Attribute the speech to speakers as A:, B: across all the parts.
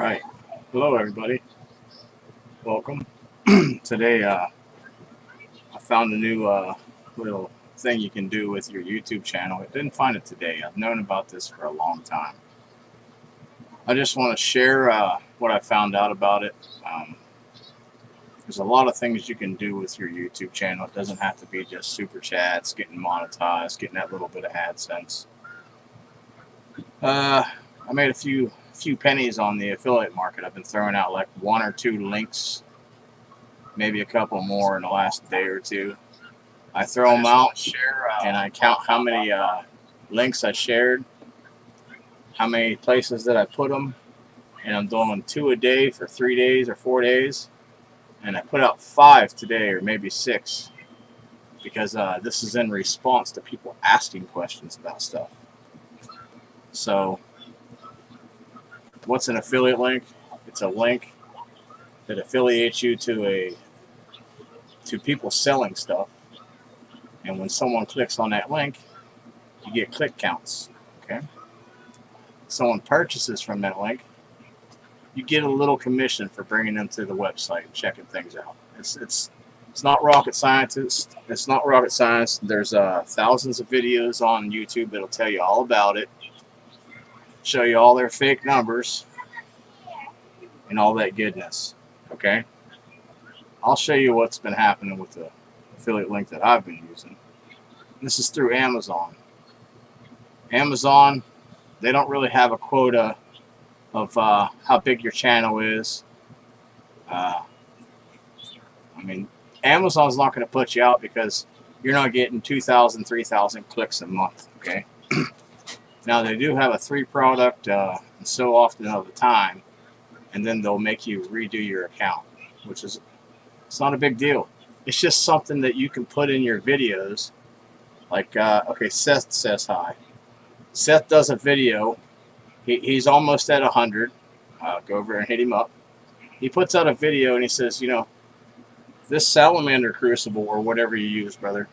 A: Right. Hello, everybody. Welcome. Today, I found a new little thing you can do with your YouTube channel. I didn't find it today. I've known about this for a long time. I just want to share what I found out about it. There's a lot of things you can do with your YouTube channel. It doesn't have to be just super chats, getting monetized, getting that little bit of AdSense. I made a few pennies on the affiliate market. I've been throwing out like 1 or 2 links, maybe a couple more in the last day or two. I throw them out and I count how many links I shared, how many places that I put them, and I'm doing 2 a day for 3 days or 4 days, and I put out 5 today or maybe 6 because this is in response to people asking questions about stuff. So what's an affiliate link? It's a link that affiliates you to people selling stuff, and when someone clicks on that link, you get click counts. Okay, someone purchases from that link, you get a little commission for bringing them to the website and checking things out. It's not rocket science. It's not rocket science. There's thousands of videos on YouTube that'll tell you all about it, show you all their fake numbers and all that goodness. Okay, I'll show you what's been happening with the affiliate link that I've been using. This is through Amazon. Amazon, they don't really have a quota of how big your channel is. I mean, Amazon's not going to put you out because you're not getting 2,000, 3,000 clicks a month. Okay. Now they do have a 3 product and so often of the time, and then they'll make you redo your account, which is, it's not a big deal. It's just something that you can put in your videos. Like okay, Seth says hi. Seth does a video. He's almost at 100. Go over and hit him up. He puts out a video and he says, you know, this salamander crucible or whatever you use, brother,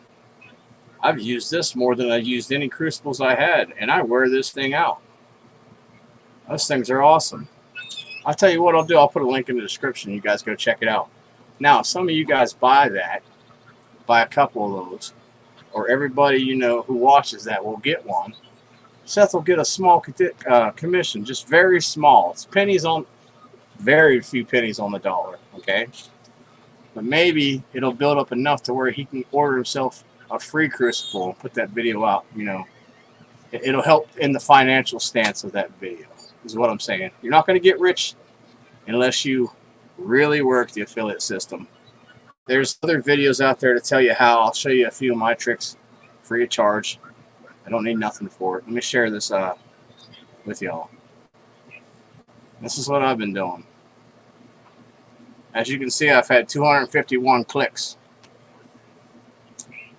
A: I've used this more than I've used any crucibles I had, and I wear this thing out. Those things are awesome. I'll tell you what I'll do. I'll put a link in the description. You guys go check it out. Now, if some of you guys buy that, buy a couple of those, or everybody you know who watches that will get one, Seth will get a small commission, just very small. It's pennies on, very few pennies on the dollar, okay? But maybe it'll build up enough to where he can order himself a free crucible and put that video out. You know, it'll help in the financial stance of that video, is what I'm saying. You're not going to get rich unless you really work the affiliate system. There's other videos out there to tell you how. I'll show you a few of my tricks free of charge. I don't need nothing for it. Let me share this with y'all. This is what I've been doing. As you can see, I've had 251 clicks.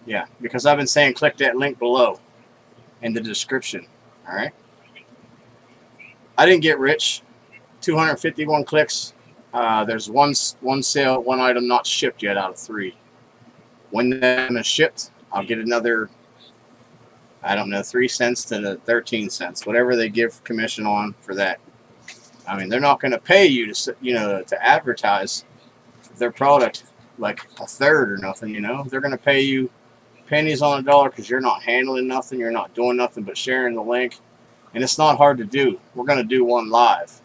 A: Yeah, because I've been saying click that link below in the description. All right. I didn't get rich. 251 clicks. There's one sale, one item not shipped yet out of 3. When that item is shipped, I'll get another, I don't know, 3 cents to 13 cents, whatever they give commission on for that. I mean, they're not going to pay you to, you know, to advertise their product like a third or nothing. You know, they're going to pay you pennies on the dollar because you're not handling nothing, you're not doing nothing but sharing the link, and it's not hard to do. We're going to do one live,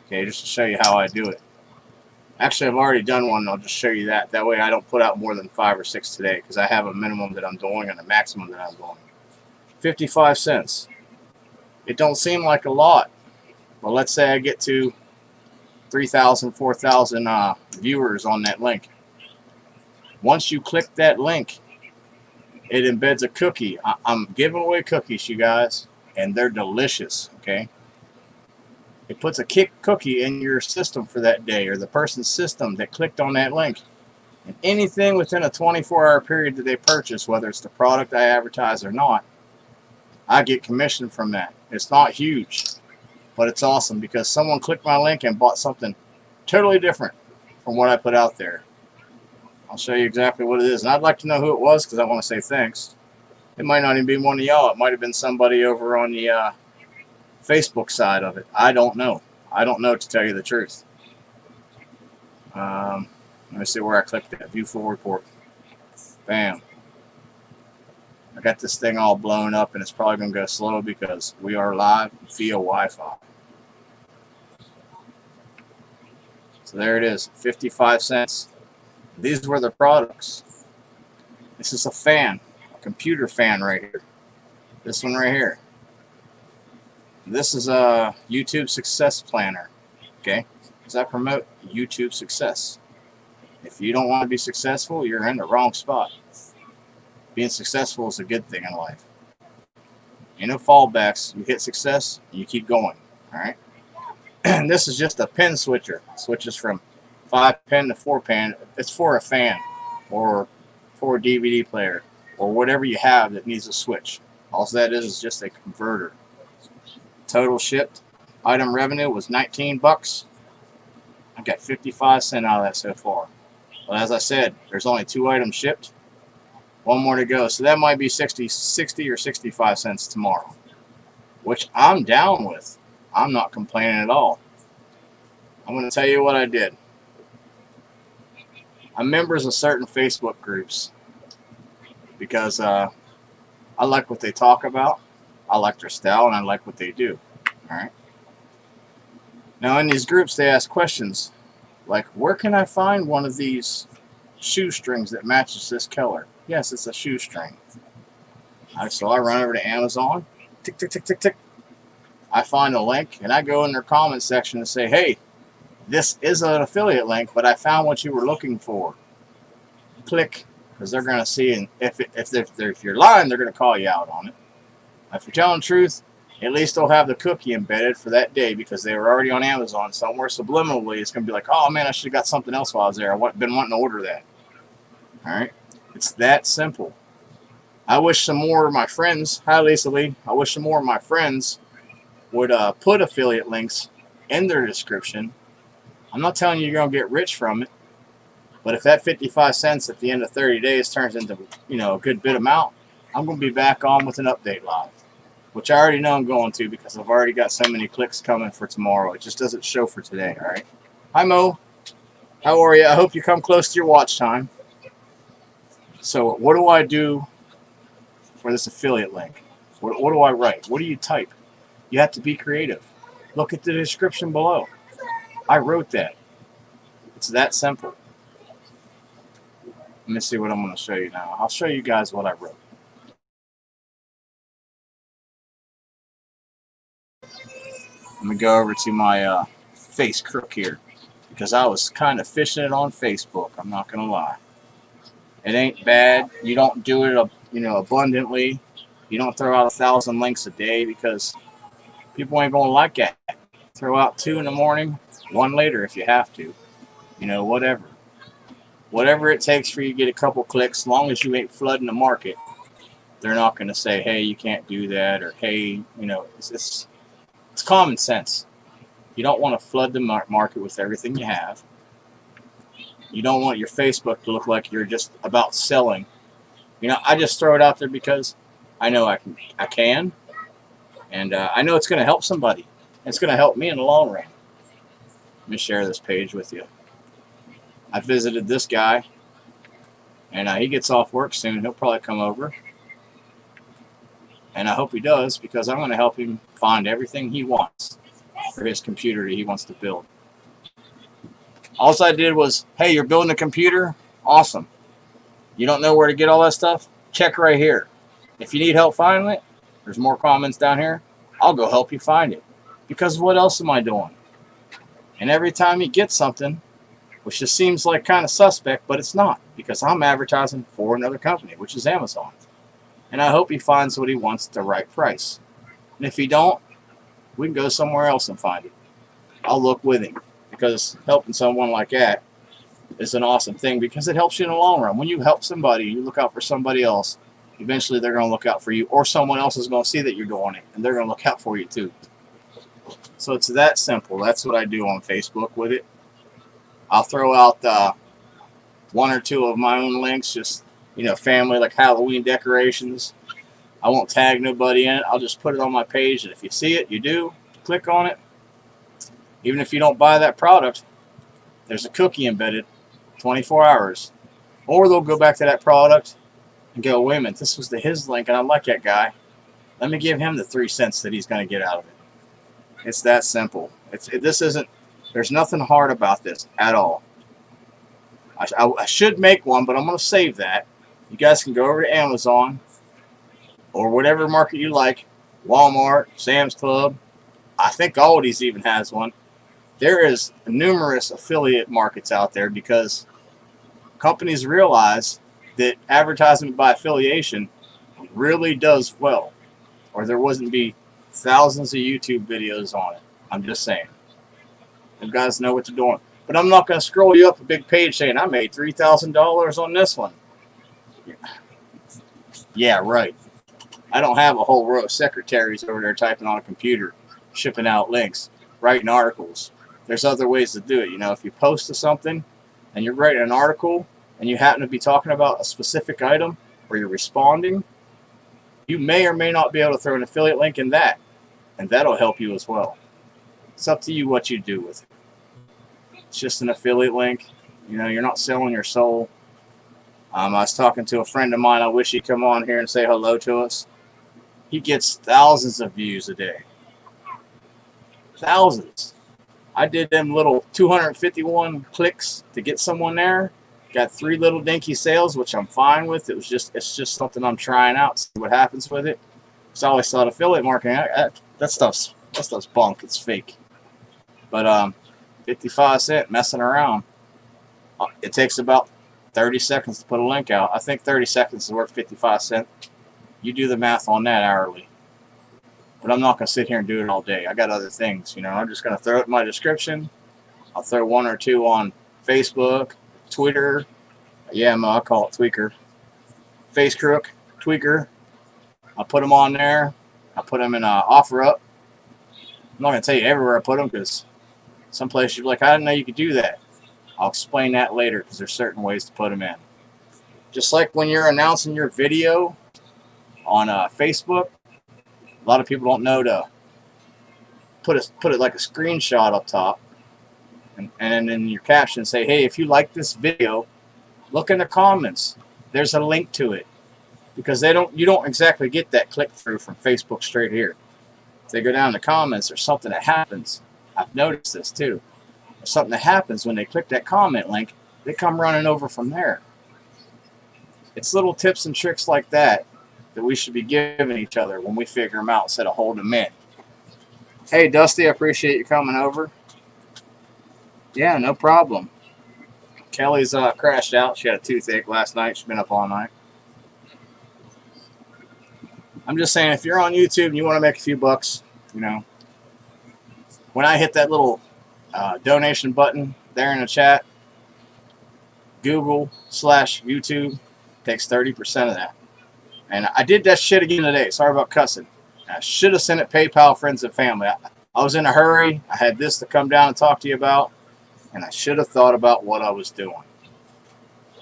A: okay, just to show you how I do it. Actually, I've already done one, and I'll just show you that. That way I don't put out more than 5 or 6 today, because I have a minimum that I'm doing and a maximum that I'm doing. 55 cents. It don't seem like a lot, but let's say I get to 3,000, 4,000 viewers on that link. Once you click that link, it embeds a cookie. I'm giving away cookies, you guys, and they're delicious, okay? It puts a cookie in your system for that day, or the person's system that clicked on that link. And anything within a 24-hour period that they purchase, whether it's the product I advertise or not, I get commission from that. It's not huge, but it's awesome because someone clicked my link and bought something totally different from what I put out there. I'll show you exactly what it is. And I'd like to know who it was because I want to say thanks. It might not even be one of y'all. It might have been somebody over on the Facebook side of it. I don't know. I don't know, to tell you the truth. Let me see where I clicked at. View full report. Bam. I got this thing all blown up, and it's probably going to go slow because we are live via Wi-Fi. So there it is, 55 cents. These were the products. This is a fan, a computer fan right here. This one right here. This is a YouTube Success Planner. Okay? Does that promote YouTube success? If you don't want to be successful, you're in the wrong spot. Being successful is a good thing in life. You know, fallbacks. You hit success, and you keep going. All right. And this is just a pin switcher. Switches from 5-pin to 4-pin. It's for a fan, or for a DVD player, or whatever you have that needs a switch. All that is just a converter. Total shipped item revenue was 19 bucks. I got 55 cents out of that so far. But as I said, there's only 2 items shipped. One more to go. So that might be 60 or 65 cents tomorrow, which I'm down with. I'm not complaining at all. I'm going to tell you what I did. I'm members of certain Facebook groups because I like what they talk about. I like their style, and I like what they do. All right. Now, in these groups, they ask questions like, where can I find one of these shoestrings that matches this color? Yes, it's a shoestring. So I run over to Amazon. Tick, tick, tick, tick, tick. I find a link, and I go in their comment section and say, hey, this is an affiliate link, but I found what you were looking for. Click, because they're going to see, and if you're lying, they're going to call you out on it. If you're telling the truth, at least they'll have the cookie embedded for that day because they were already on Amazon somewhere. Subliminally, it's going to be like, oh, man, I should have got something else while I was there. I've been wanting to order that. All right? It's that simple. I wish some more of my friends, hi, Lisa Lee, I wish some more of my friends would put affiliate links in their description. I'm not telling you you're going to get rich from it, but if that 55 cents at the end of 30 days turns into, a good bit amount, I'm going to be back on with an update live, which I already know I'm going to because I've already got so many clicks coming for tomorrow. It just doesn't show for today, all right? Hi, Mo. How are you? I hope you come close to your watch time. So what do I do for this affiliate link? What do I write? What do you type? You have to be creative. Look at the description below. I wrote that. It's that simple. Let me see what I'm going to show you now. I'll show you guys what I wrote. Let me go over to my face crook here because I was kind of fishing it on Facebook. I'm not going to lie. It ain't bad. You don't do it, abundantly. You don't throw out 1,000 links a day because people ain't going to like that. Throw out 2 in the morning, 1 later if you have to. Whatever. Whatever it takes for you to get a couple clicks, as long as you ain't flooding the market, they're not going to say, hey, you can't do that, or hey, it's common sense. You don't want to flood the market with everything you have. You don't want your Facebook to look like you're just about selling. I just throw it out there because I know I can, and I know it's going to help somebody. It's going to help me in the long run. Let me share this page with you. I visited this guy, and he gets off work soon. He'll probably come over, and I hope he does because I'm going to help him find everything he wants for his computer that he wants to build. All I did was, hey, you're building a computer? Awesome. You don't know where to get all that stuff? Check right here. If you need help finding it, there's more comments down here. I'll go help you find it. Because what else am I doing? And every time he gets something, which just seems like kind of suspect, but it's not, because I'm advertising for another company, which is Amazon. And I hope he finds what he wants at the right price. And if he don't, we can go somewhere else and find it. I'll look with him. Because helping someone like that is an awesome thing because it helps you in the long run. When you help somebody, you look out for somebody else, eventually they're going to look out for you, or someone else is going to see that you're doing it, and they're going to look out for you too. So it's that simple. That's what I do on Facebook with it. I'll throw out 1 or 2 of my own links, just, family, like Halloween decorations. I won't tag nobody in it. I'll just put it on my page, and if you see it, you do. Click on it. Even if you don't buy that product, there's a cookie embedded 24 hours. Or they'll go back to that product and go, wait a minute, this was his link and I like that guy. Let me give him the 3 cents that he's going to get out of it. It's that simple. There's nothing hard about this at all. I should make one, but I'm going to save that. You guys can go over to Amazon or whatever market you like. Walmart, Sam's Club. I think Aldi's even has one. There is numerous affiliate markets out there because companies realize that advertisement by affiliation really does well, or there wouldn't be thousands of YouTube videos on it. I'm just saying. You guys know what they're doing. But I'm not going to scroll you up a big page saying, I made $3,000 on this one. Yeah, right. I don't have a whole row of secretaries over there typing on a computer, shipping out links, writing articles. There's other ways to do it. You know, if you post to something and you're writing an article and you happen to be talking about a specific item or you're responding, you may or may not be able to throw an affiliate link in that, and that'll help you as well. It's up to you what you do with it. It's just an affiliate link. You know, you're not selling your soul. I was talking to a friend of mine. I wish he'd come on here and say hello to us. He gets thousands of views a day. Thousands. I did them little 251 clicks to get someone there. Got 3 little dinky sales, which I'm fine with. It's just something I'm trying out, see what happens with it. So I always thought affiliate marketing, that stuff's bunk. It's fake. But 55 cents messing around. It takes about 30 seconds to put a link out. I think 30 seconds is worth 55 cents. You do the math on that hourly. But I'm not going to sit here and do it all day. I got other things, you know. I'm just going to throw it in my description. I'll throw 1 or 2 on Facebook, Twitter. Yeah, I call it Tweaker. FaceCrook, Tweaker. I'll put them on there. I'll put them in OfferUp. I'm not going to tell you everywhere I put them because some places you're like, I didn't know you could do that. I'll explain that later because there's certain ways to put them in. Just like when you're announcing your video on Facebook, a lot of people don't know to put it like a screenshot up top, and in your caption say, hey, if you like this video, look in the comments. There's a link to it, because you don't exactly get that click through from Facebook straight here. If they go down in the comments, there's something that happens. I've noticed this too. There's something that happens when they click that comment link. They come running over from there. It's little tips and tricks like that we should be giving each other when we figure them out instead of holding them in. Hey, Dusty, I appreciate you coming over. Yeah, no problem. Kelly's crashed out. She had a toothache last night. She's been up all night. I'm just saying, if you're on YouTube and you want to make a few bucks, you know, when I hit that little donation button there in the chat, Google/YouTube takes 30% of that. And I did that shit again today. Sorry about cussing. I should have sent it PayPal, friends and family. I was in a hurry. I had this to come down and talk to you about, and I should have thought about what I was doing.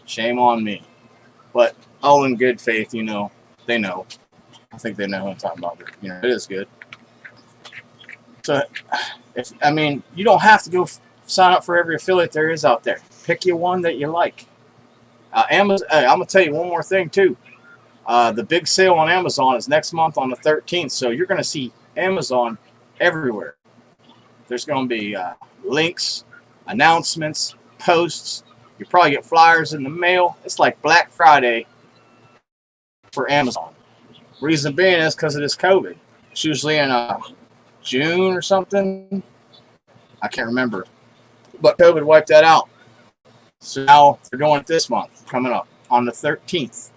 A: Shame on me. But all in good faith, you know, they know. I think they know who I'm talking about. But, you know, it is good. So, you don't have to go sign up for every affiliate there is out there. Pick you one that you like. Amazon. I'm gonna tell you one more thing too. The big sale on Amazon is next month on the 13th, so you're gonna see Amazon everywhere. There's gonna be links, announcements, posts. You probably get flyers in the mail. It's like Black Friday for Amazon. Reason being is because of this COVID. It's usually in June or something. I can't remember. But COVID wiped that out. So now they're doing it this month, coming up on the 13th.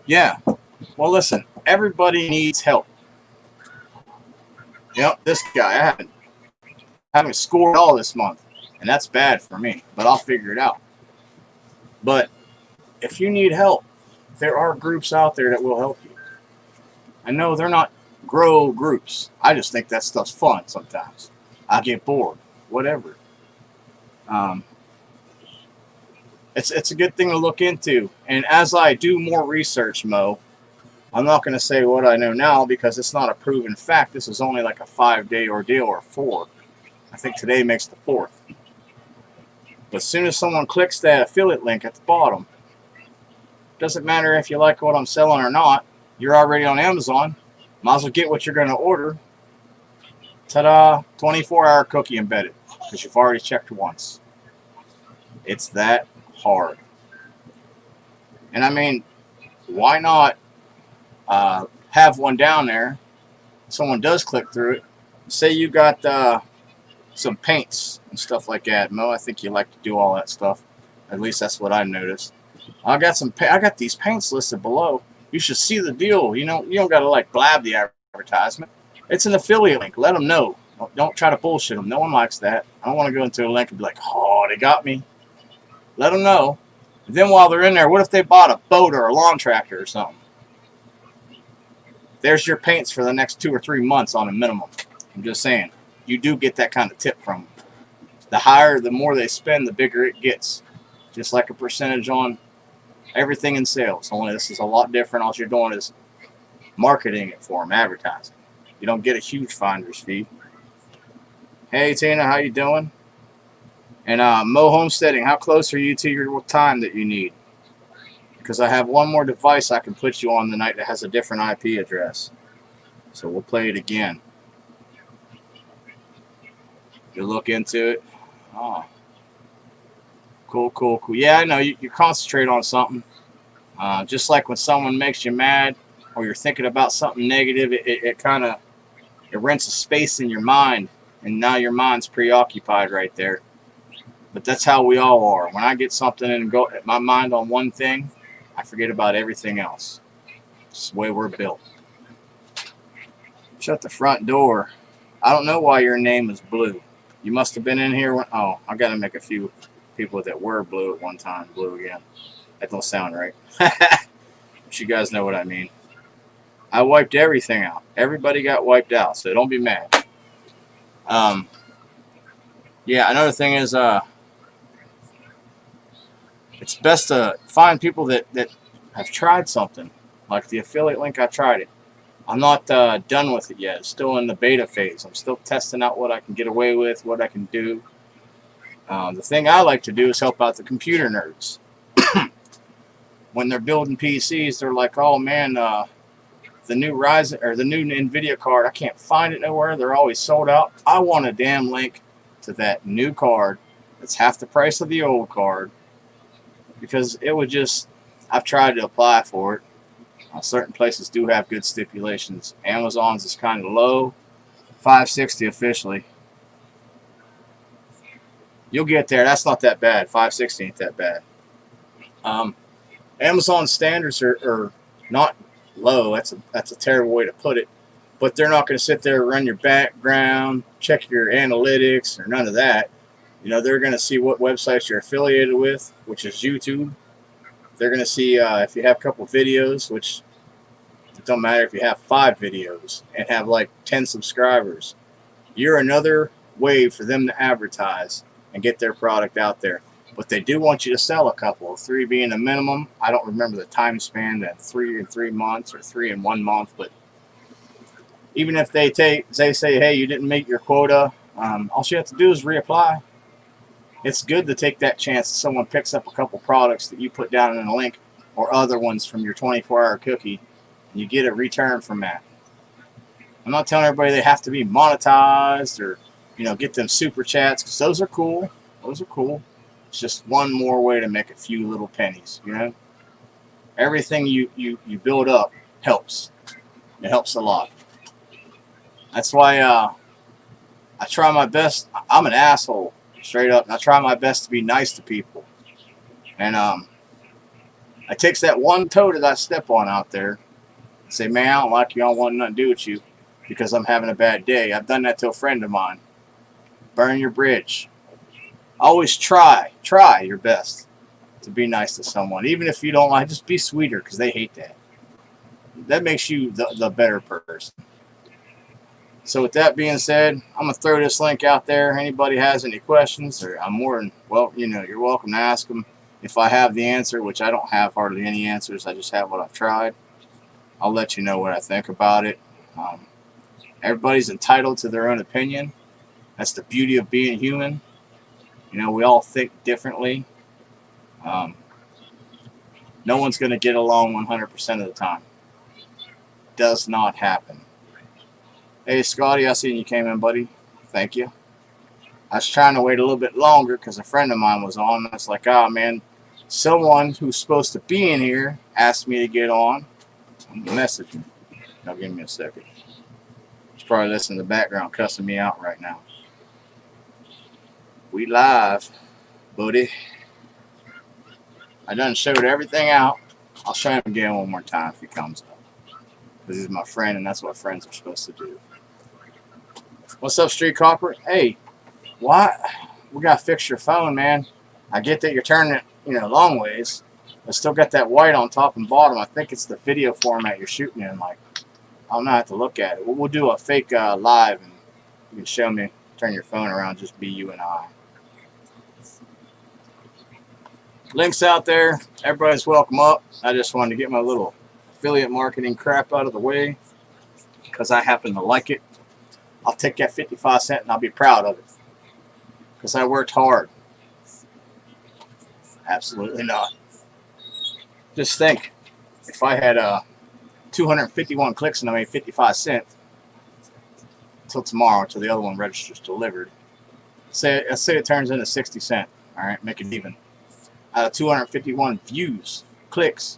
A: Yeah. Well, listen, everybody needs help. Yep, this guy, I haven't scored all this month, and that's bad for me, but I'll figure it out. But if you need help, there are groups out there that will help you. I know they're not grow groups. I just think that stuff's fun sometimes. I get bored, whatever. It's a good thing to look into. And as I do more research, Mo, I'm not going to say what I know now because it's not a proven fact. This is only like a 5-day ordeal or 4. I think today makes the 4th. But as soon as someone clicks that affiliate link at the bottom, doesn't matter if you like what I'm selling or not, you're already on Amazon. Might as well get what you're going to order. Ta-da! 24-hour cookie embedded because you've already checked once. It's that hard. And I mean, why not have one down there? Someone does click through it. Say you got some paints and stuff like that. Mo, I think you like to do all that stuff. At least that's what I noticed. I got these paints listed below. You should see the deal. You know, you don't got to like blab the advertisement. It's an affiliate link. Let them know. Don't try to bullshit them. No one likes that. I don't want to go into a link and be like, oh, they got me. Let them know. And then while they're in there, what if they bought a boat or a lawn tractor or something? There's your paints for the next 2 or 3 months on a minimum. I'm just saying. You do get that kind of tip from them. The higher, the more they spend, the bigger it gets. Just like a percentage on everything in sales. Only this is a lot different. All you're doing is marketing it for them, advertising. You don't get a huge finder's fee. Hey Tina, how you doing? And Mo Homesteading, how close are you to your time that you need? Because I have one more device I can put you on tonight that has a different IP address. So we'll play it again. You look into it. Oh. Cool, cool, cool. Yeah, I know. You concentrate on something. Just like when someone makes you mad or you're thinking about something negative, it kind of rents a space in your mind. And now your mind's preoccupied right there. But that's how we all are. When I get something and go my mind on one thing, I forget about everything else. It's the way we're built. Shut the front door. I don't know why your name is Blue. You must have been in here when... Oh, I got to make a few people that were blue at one time blue again. That don't sound right. But you guys know what I mean. I wiped everything out. Everybody got wiped out, so don't be mad. Yeah, another thing is it's best to find people that have tried something. Like the affiliate link, I tried it. I'm not done with it yet. It's still in the beta phase. I'm still testing out what I can get away with, what I can do. The thing I like to do is help out the computer nerds. When they're building PCs, they're like, oh man, the new Ryzen or the new NVIDIA card, I can't find it nowhere. They're always sold out. I want a damn link to that new card that's half the price of the old card, because it would just, I've tried to apply for it. Certain places do have good stipulations. Amazon's is kind of low, $560 officially. You'll get there. That's not that bad. $560 ain't that bad. Amazon standards are not low. That's a terrible way to put it. But they're not going to sit there and run your background, check your analytics, or none of that. You know, they're going to see what websites you're affiliated with, which is YouTube. They're going to see if you have a couple videos, which it don't matter if you have 5 videos and have like 10 subscribers. You're another way for them to advertise and get their product out there. But they do want you to sell a couple, 3 being a minimum. I don't remember the time span, that 3 in 3 months or 3 in 1 month. But even if they say, hey, you didn't meet your quota, all you have to do is reapply. It's good to take that chance that someone picks up a couple products that you put down in a link or other ones from your 24-hour cookie, and you get a return from that. I'm not telling everybody they have to be monetized or, you know, get them super chats, because those are cool. Those are cool. It's just one more way to make a few little pennies, you know? Everything you build up helps. It helps a lot. That's why I try my best. I'm an asshole. Straight up, and I try my best to be nice to people. And it takes that one toe that I step on out there and say, man, I don't like you, I don't want nothing to do with you because I'm having a bad day. I've done that to a friend of mine. Burn your bridge. Always try your best to be nice to someone. Even if you don't like, just be sweeter, because they hate that. That makes you the better person. So with that being said, I'm going to throw this link out there. Anybody has any questions, or I'm more than, well, you know, you're welcome to ask them. If I have the answer, which I don't have hardly any answers, I just have what I've tried. I'll let you know what I think about it. Everybody's entitled to their own opinion. That's the beauty of being human. You know, we all think differently. No one's going to get along 100% of the time. Does not happen. Hey, Scotty, I seen you came in, buddy. Thank you. I was trying to wait a little bit longer because a friend of mine was on. I was like, oh, man, someone who's supposed to be in here asked me to get on. I'm messaging. Now, give me a second. He's probably listening in the background, cussing me out right now. We live, buddy. I done showed everything out. I'll show him again one more time if he comes up. Because he's my friend, and that's what friends are supposed to do. What's up, Street Copper? Hey, what? We got to fix your phone, man. I get that you're turning it, long ways. I still got that white on top and bottom. I think it's the video format you're shooting in. Like, I'll not have to look at it. We'll do a fake live, and you can show me, turn your phone around, just be you and I. Links out there. Everybody's welcome up. I just wanted to get my little affiliate marketing crap out of the way because I happen to like it. I'll take that 55 cents and I'll be proud of it because I worked hard. Absolutely not. Just think, if I had 251 clicks and I made 55 cents until tomorrow, until the other one registers delivered, let's say it turns into 60 cents. All right, make it even. Out of 251 views, clicks.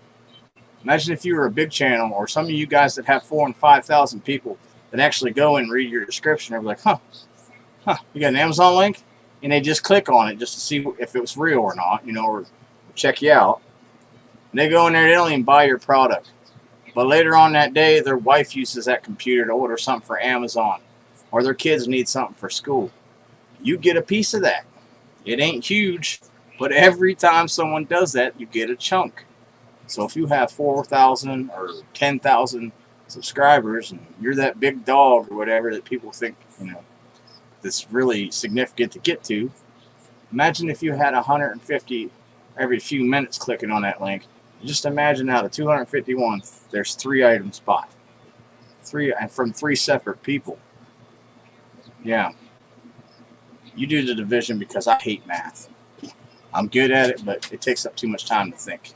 A: Imagine if you were a big channel, or some of you guys that have 4,000 and 5,000 people that actually go and read your description and be like, you got an Amazon link? And they just click on it just to see if it was real or not, or check you out. And they go in there, they don't even buy your product. But later on that day, their wife uses that computer to order something for Amazon, or their kids need something for school. You get a piece of that. It ain't huge. But every time someone does that, you get a chunk. So if you have 4,000 or 10,000 subscribers, and you're that big dog or whatever that people think, that's really significant to get to, imagine if you had 150 every few minutes clicking on that link. Just imagine out of 251, there's 3 items bought. 3, and from 3 separate people. Yeah. You do the division because I hate math. I'm good at it, but it takes up too much time to think.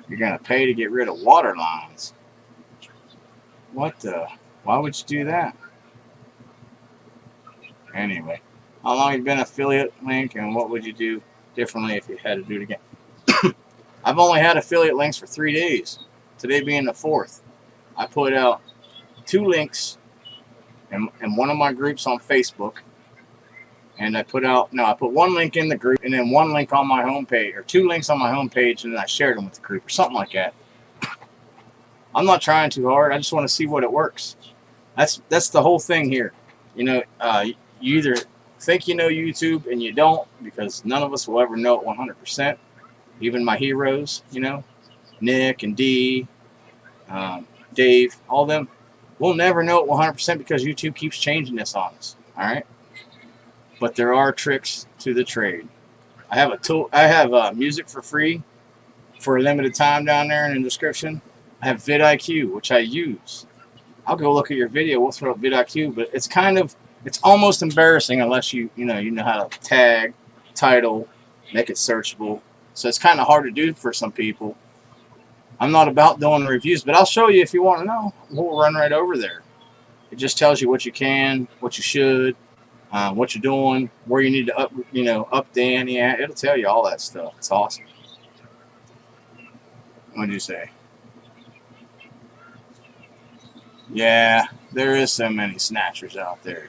A: You're going to pay to get rid of water lines. What the? Why would you do that? Anyway, how long have you been affiliate link, and what would you do differently if you had to do it again? I've only had affiliate links for 3 days. Today being the 4th. I put out 2 links in one of my groups on Facebook. And I put 1 link in the group, and then 1 link on my homepage, or 2 links on my homepage, and then I shared them with the group, or something like that. I'm not trying too hard. I just want to see what it works. That's the whole thing here. You either think you know YouTube and you don't, because none of us will ever know it 100%. Even my heroes, Nick and Dee, Dave, all of them, we'll never know it 100% because YouTube keeps changing this on us. All right. But there are tricks to the trade. I have a tool. I have music for free for a limited time down there in the description. I have vidIQ, which I use. I'll go look at your video. We'll throw up vidIQ, but it's almost embarrassing unless you know how to tag, title, make it searchable. So it's kind of hard to do for some people. I'm not about doing reviews, but I'll show you if you want to know. We'll run right over there. It just tells you what you can, what you should. What you're doing, where you need to up the ante at. It'll tell you all that stuff. It's awesome. What did you say? Yeah, there is so many snatchers out there.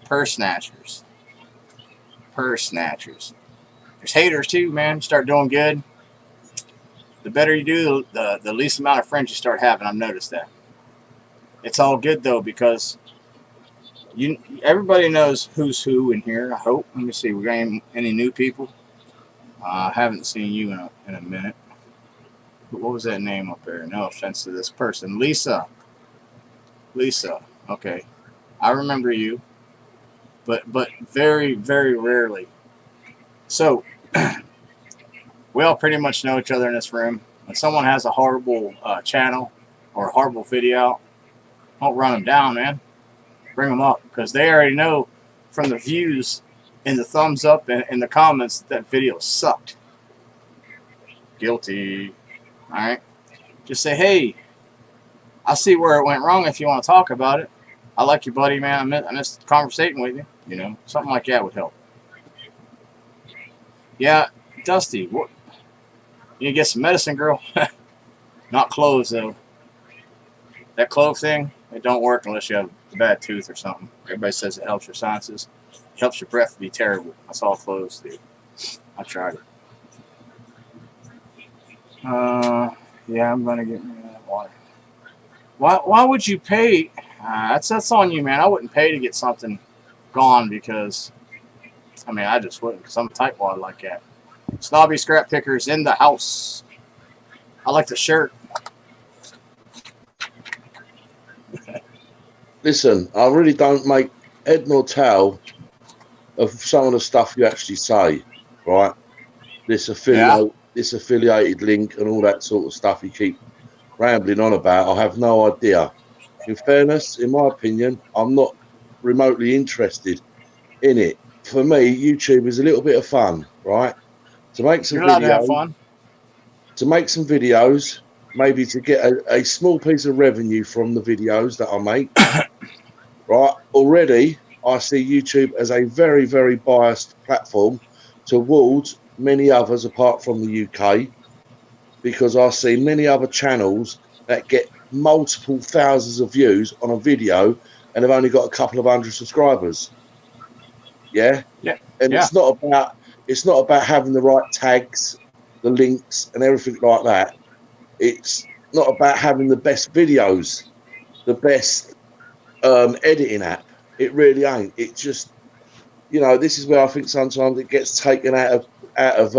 A: Purse snatchers. There's haters too, man. You start doing good, the better you do, the least amount of friends you start having. I've noticed that. It's all good though, because everybody knows who's who in here, I hope. Let me see. We got any new people? I haven't seen you in a minute. What was that name up there? No offense to this person. Lisa. Okay. I remember you. But very, very rarely. So, we all pretty much know each other in this room. when someone has a horrible channel or a horrible video, don't run them down, man. Bring them up, because they already know from the views and the thumbs up and in the comments that video sucked. Guilty. All right. Just say, hey, I see where it went wrong. If you want to talk about it, I like you, buddy, man. I missed conversating with you. You know, something like that would help. Yeah, Dusty, what? You get some medicine, girl. Not cloves, though. That clove thing, it don't work unless you have a bad tooth or something. Everybody says it helps your sinuses. It helps your breath be terrible. That's all cloves do. I tried it. Yeah, I'm gonna get rid of that water. Why would you pay? That's on you, man. I wouldn't pay to get something gone because, I mean, I just wouldn't, because I'm a tightwad like that. Snobby Scrap Pickers in the house. I like the shirt.
B: Listen, I really don't make head nor tail of some of the stuff you actually say, right? This affiliated link and all that sort of stuff you keep rambling on about. I have no idea. In fairness, in my opinion, I'm not remotely interested in it. For me, YouTube is a little bit of fun, right? To make some videos, to make some videos, maybe to get a small piece of revenue from the videos that I make. Right, already I see YouTube as a very, very biased platform towards many others apart from the UK, because I see many other channels that get multiple thousands of views on a video and have only got a couple of hundred subscribers. Yeah,
A: yeah,
B: and
A: yeah.
B: It's not about having the right tags, the links, and everything like that. It's not about having the best videos, the best editing app. It really ain't. It just, you know, this is where I think sometimes it gets taken out of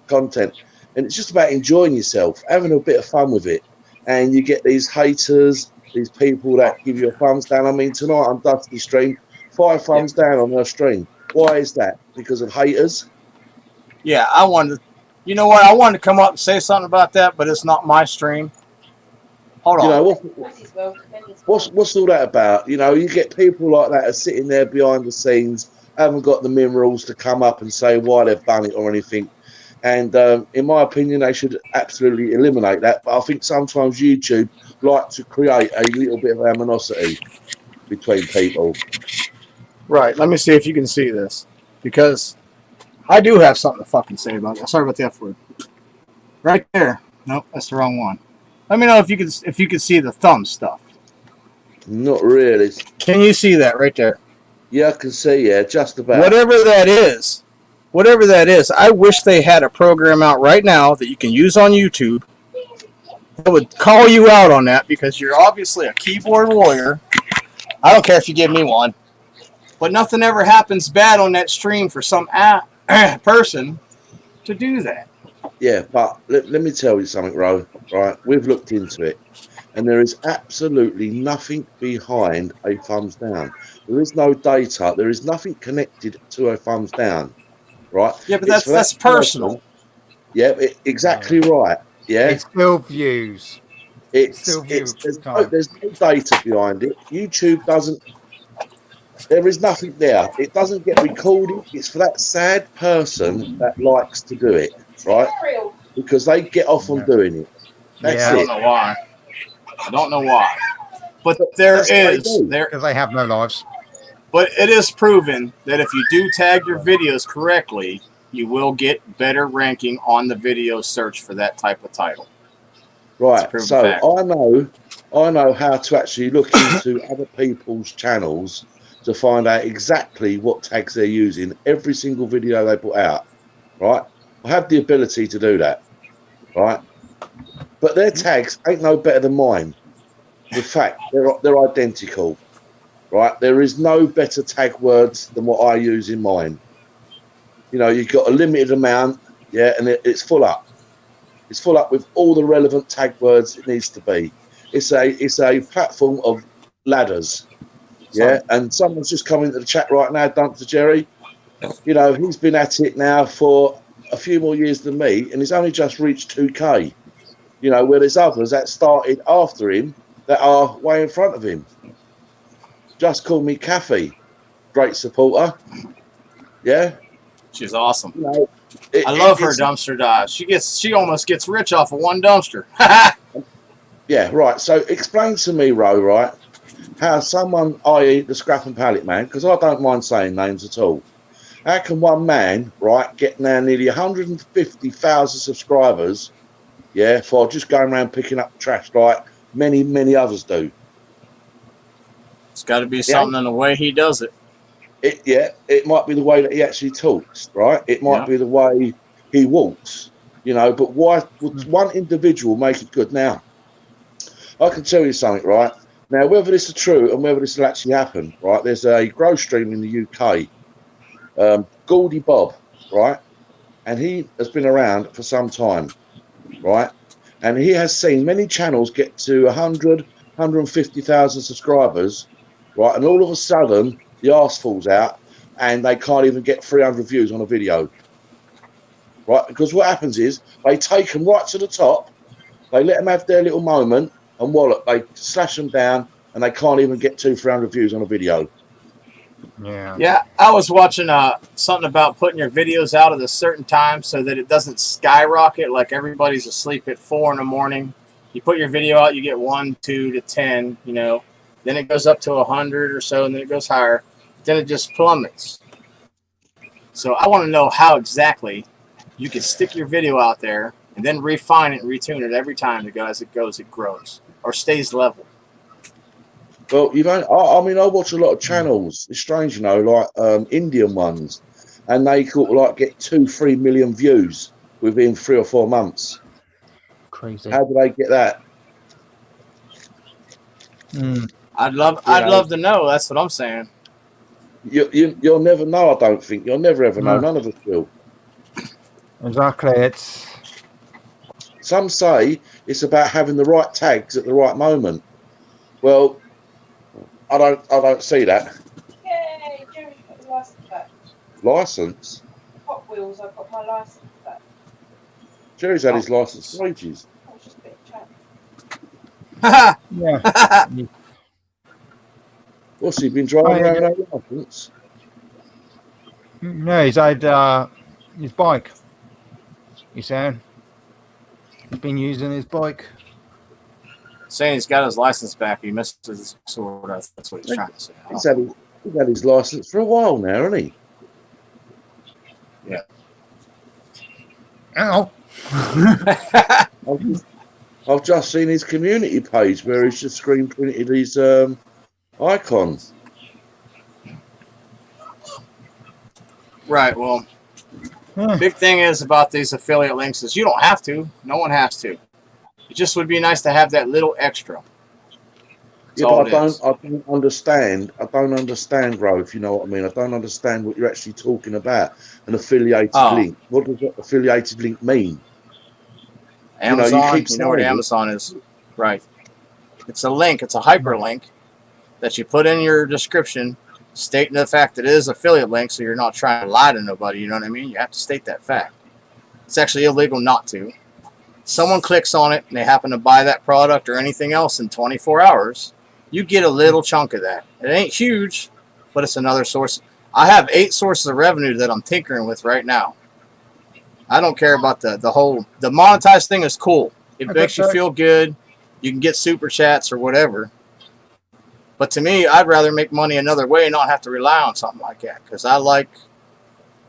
B: content, and it's just about enjoying yourself, having a bit of fun with it. And you get these haters, these people that give you a thumbs down. I mean, tonight on Dusty's stream, 5 thumbs down on her stream. Why is that? Because of haters?
A: Yeah, I wanted to, you know what? I wanted to come up and say something about that, but it's not my stream. Hold on.
B: You know, what's all that about? You know, you get people like that are sitting there behind the scenes, haven't got the minerals to come up and say why they've done it or anything. And in my opinion, they should absolutely eliminate that. But I think sometimes YouTube like to create a little bit of animosity between people.
A: Right. Let me see if you can see this, because I do have something to fucking say about it. Sorry about the F word. Right there. Nope, that's the wrong one. Let me know if you can see the thumb stuff.
B: Not really.
A: Can you see that right there?
B: Yeah, I can see. Yeah, just about.
A: Whatever that is, I wish they had a program out right now that you can use on YouTube that would call you out on that, because you're obviously a keyboard warrior. I don't care if you give me one, but nothing ever happens bad on that stream for some person to do that.
B: Yeah, but let me tell you something, Ro. Right, we've looked into it, and there is absolutely nothing behind a thumbs down. There is no data. There is nothing connected to a thumbs down. Right?
A: Yeah, but that's personal.
B: Yeah, exactly right. Yeah,
C: it's still views.
B: There's no data behind it. YouTube doesn't. There is nothing there. It doesn't get recorded. It's for that sad person that likes to do it, right? Because they get off on doing it. That's
A: I don't know why. I don't know why. But there is
C: because they have no lives.
A: But it is proven that if you do tag your videos correctly, you will get better ranking on the video search for that type of title.
B: Right. So fact. I know how to actually look into other people's channels to find out exactly what tags they're using every single video they put out. Right. I have the ability to do that. Right. But their tags ain't no better than mine. In fact, they're identical. Right, there is no better tag words than what I use in mine. You know, you've got a limited amount, yeah, and it's full up. It's full up with all the relevant tag words it needs to be. It's a platform of ladders, yeah. And someone's just come into the chat right now, Dumpster Jerry. You know, he's been at it now for a few more years than me, and he's only just reached 2K. You know, where there's others that started after him that are way in front of him. Just Call Me Kathy, great supporter. Yeah,
A: She's awesome.
B: you know,
A: I love her dumpster dive. She almost gets rich off of one dumpster.
B: Yeah, right. So explain to me, Ro, right, how someone, i.e. the Scrap and Pallet Man, because I don't mind saying names at all. How can one man, right, get now nearly 150,000 subscribers, yeah, for just going around picking up trash like many, many others do?
A: It's got to be something in the way he does it.
B: It might be the way that he actually talks, right? It might be the way he walks, you know, but why would one individual make it good? Now, I can tell you something, right? Now, whether this is true and whether this will actually happen, right? There's a grow stream in the UK, Goldie Bob, right? And he has been around for some time, right? And he has seen many channels get to 100, 150,000 subscribers, right? And all of a sudden, the arse falls out and they can't even get 300 views on a video, right? Because what happens is they take them right to the top, they let them have their little moment, and wallop, they slash them down and they can't even get 200-300 views on a video.
A: Yeah, I was watching something about putting your videos out at a certain time so that it doesn't skyrocket like everybody's asleep at 4 in the morning. You put your video out, you get 1, 2 to 10, you know, then it goes up to 100 or so, and then it goes higher. Then it just plummets. So I want to know how exactly you can stick your video out there and then refine it and retune it every time it grows or stays level.
B: Well, I mean, I watch a lot of channels. It's strange, you know, like Indian ones, and they could like get 2-3 million views within 3 or 4 months.
C: Crazy.
B: How do they get that?
A: I'd love to know. That's what I'm saying.
B: You'll never know. I don't think you'll never ever know. None of us will.
C: Exactly. It's.
B: Some say it's about having the right tags at the right moment. Well, I don't see that.
D: Yay, Jerry's got the license back.
B: License?
D: Hot Wheels, I've got my license back.
B: Jerry's had his license for ages.
D: I was just a bit of chat.
C: Yeah.
B: What's he been driving around without license?
C: No, he's had his bike. He's saying he's been using his bike.
A: Saying he's got his license back, he missed his sword. That's what he's trying to say.
B: He's had his license for a while now, hasn't he?
A: Yeah.
C: Ow.
B: I've just seen his community page where he's just screen printed his icons.
A: Right. Well, big thing is about these affiliate links is you don't have to. No one has to. It just would be nice to have that little extra.
B: Yeah, but I don't understand. I don't understand, bro, if you know what I mean. I don't understand what you're actually talking about. An affiliated link. What does that affiliated link mean?
A: Amazon, you know what Amazon is. Right. It's a link. It's a hyperlink that you put in your description stating the fact that it is affiliate link, so you're not trying to lie to nobody. You know what I mean? You have to state that fact. It's actually illegal not to. Someone clicks on it and they happen to buy that product or anything else in 24 hours, you get a little chunk of that. It ain't huge, but it's another source. I have 8 sources of revenue that I'm tinkering with right now. I don't care about the monetized thing is cool. It makes you feel good. You can get super chats or whatever. But to me, I'd rather make money another way and not have to rely on something like that, because I like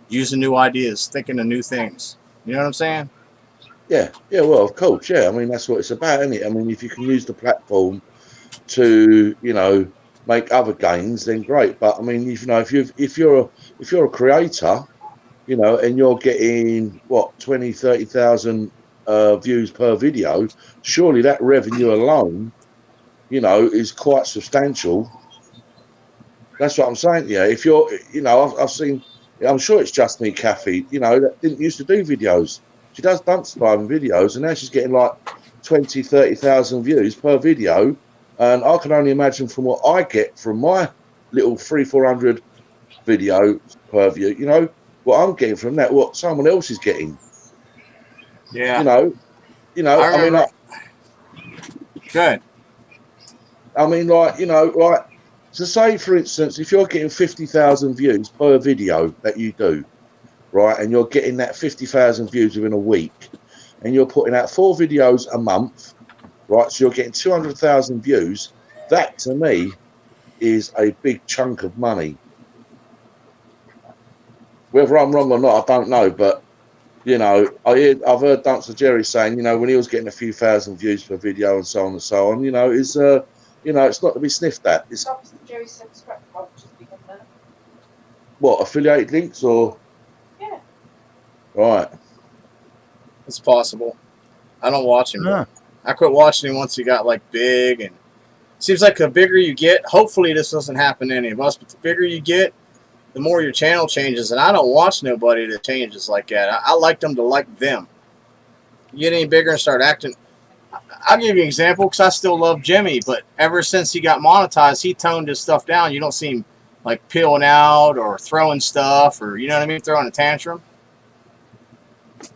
A: using new ideas, thinking of new things. You know what I'm saying?
B: Yeah, well, of course, yeah. I mean, that's what it's about, isn't it? I mean, if you can use the platform to, you know, make other gains, then great. But I mean, if you're a creator, you know, and you're getting what 20,000-30,000 views per video, surely that revenue alone, you know, is quite substantial. That's what I'm saying. Yeah, if you're, you know, I've seen, I'm sure it's Just Me Kathy, you know, that didn't used to do videos. She does dance diving videos, and now she's getting like 20,000-30,000 views per video. And I can only imagine from what I get from my little 300-400 video per view, you know, what I'm getting from that, what someone else is getting.
A: Yeah.
B: You know, I mean,
A: Good.
B: I mean, like, you know, like, so say, for instance, if you're getting 50,000 views per video that you do, right, and you're getting that 50,000 views within a week, and you're putting out 4 videos a month, right, so you're getting 200,000 views, that, to me, is a big chunk of money. Whether I'm wrong or not, I don't know, but, you know, I've heard Dumpster Jerry saying, you know, when he was getting a few thousand views per video and so on and so on, you know, it's not to be sniffed at. It's
D: Dumpster Jerry said scrap bunch has become that.
B: what, affiliated links or?
D: Yeah.
B: Right.
A: It's possible. I don't watch him.
C: Yeah.
A: I quit watching him once he got like big, and seems like the bigger you get, hopefully this doesn't happen to any of us, but the bigger you get, the more your channel changes. And I don't watch nobody that changes like that. I like them to like them. You get any bigger and start acting. I'll give you an example because I still love Jimmy, but ever since he got monetized, he toned his stuff down. You don't see him like peeling out or throwing stuff, or, you know what I mean, throwing a tantrum.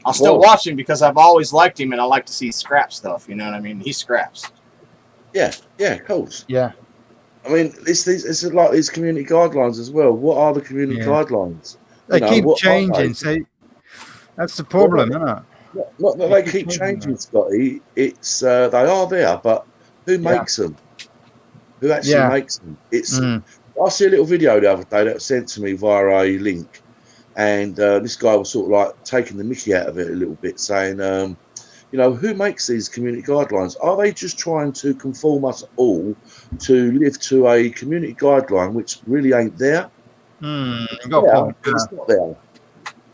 A: I'll still watch him because I've always liked him, and I like to see scrap stuff. You know what I mean? He scraps.
B: Yeah, of course.
C: Yeah.
B: I mean, it's like these community guidelines as well. What are the community guidelines?
C: They keep
B: what are
C: changing.
B: they?
C: So that's the problem, isn't it?
B: Not that they keep changing, Scotty. It's they are there, but who makes them? Who actually makes them? It's. I see a little video the other day that was sent to me via a link, and this guy was sort of like taking the mickey out of it a little bit, saying, you know, who makes these community guidelines? Are they just trying to conform us all to live to a community guideline which really ain't there?
C: It's not
B: there.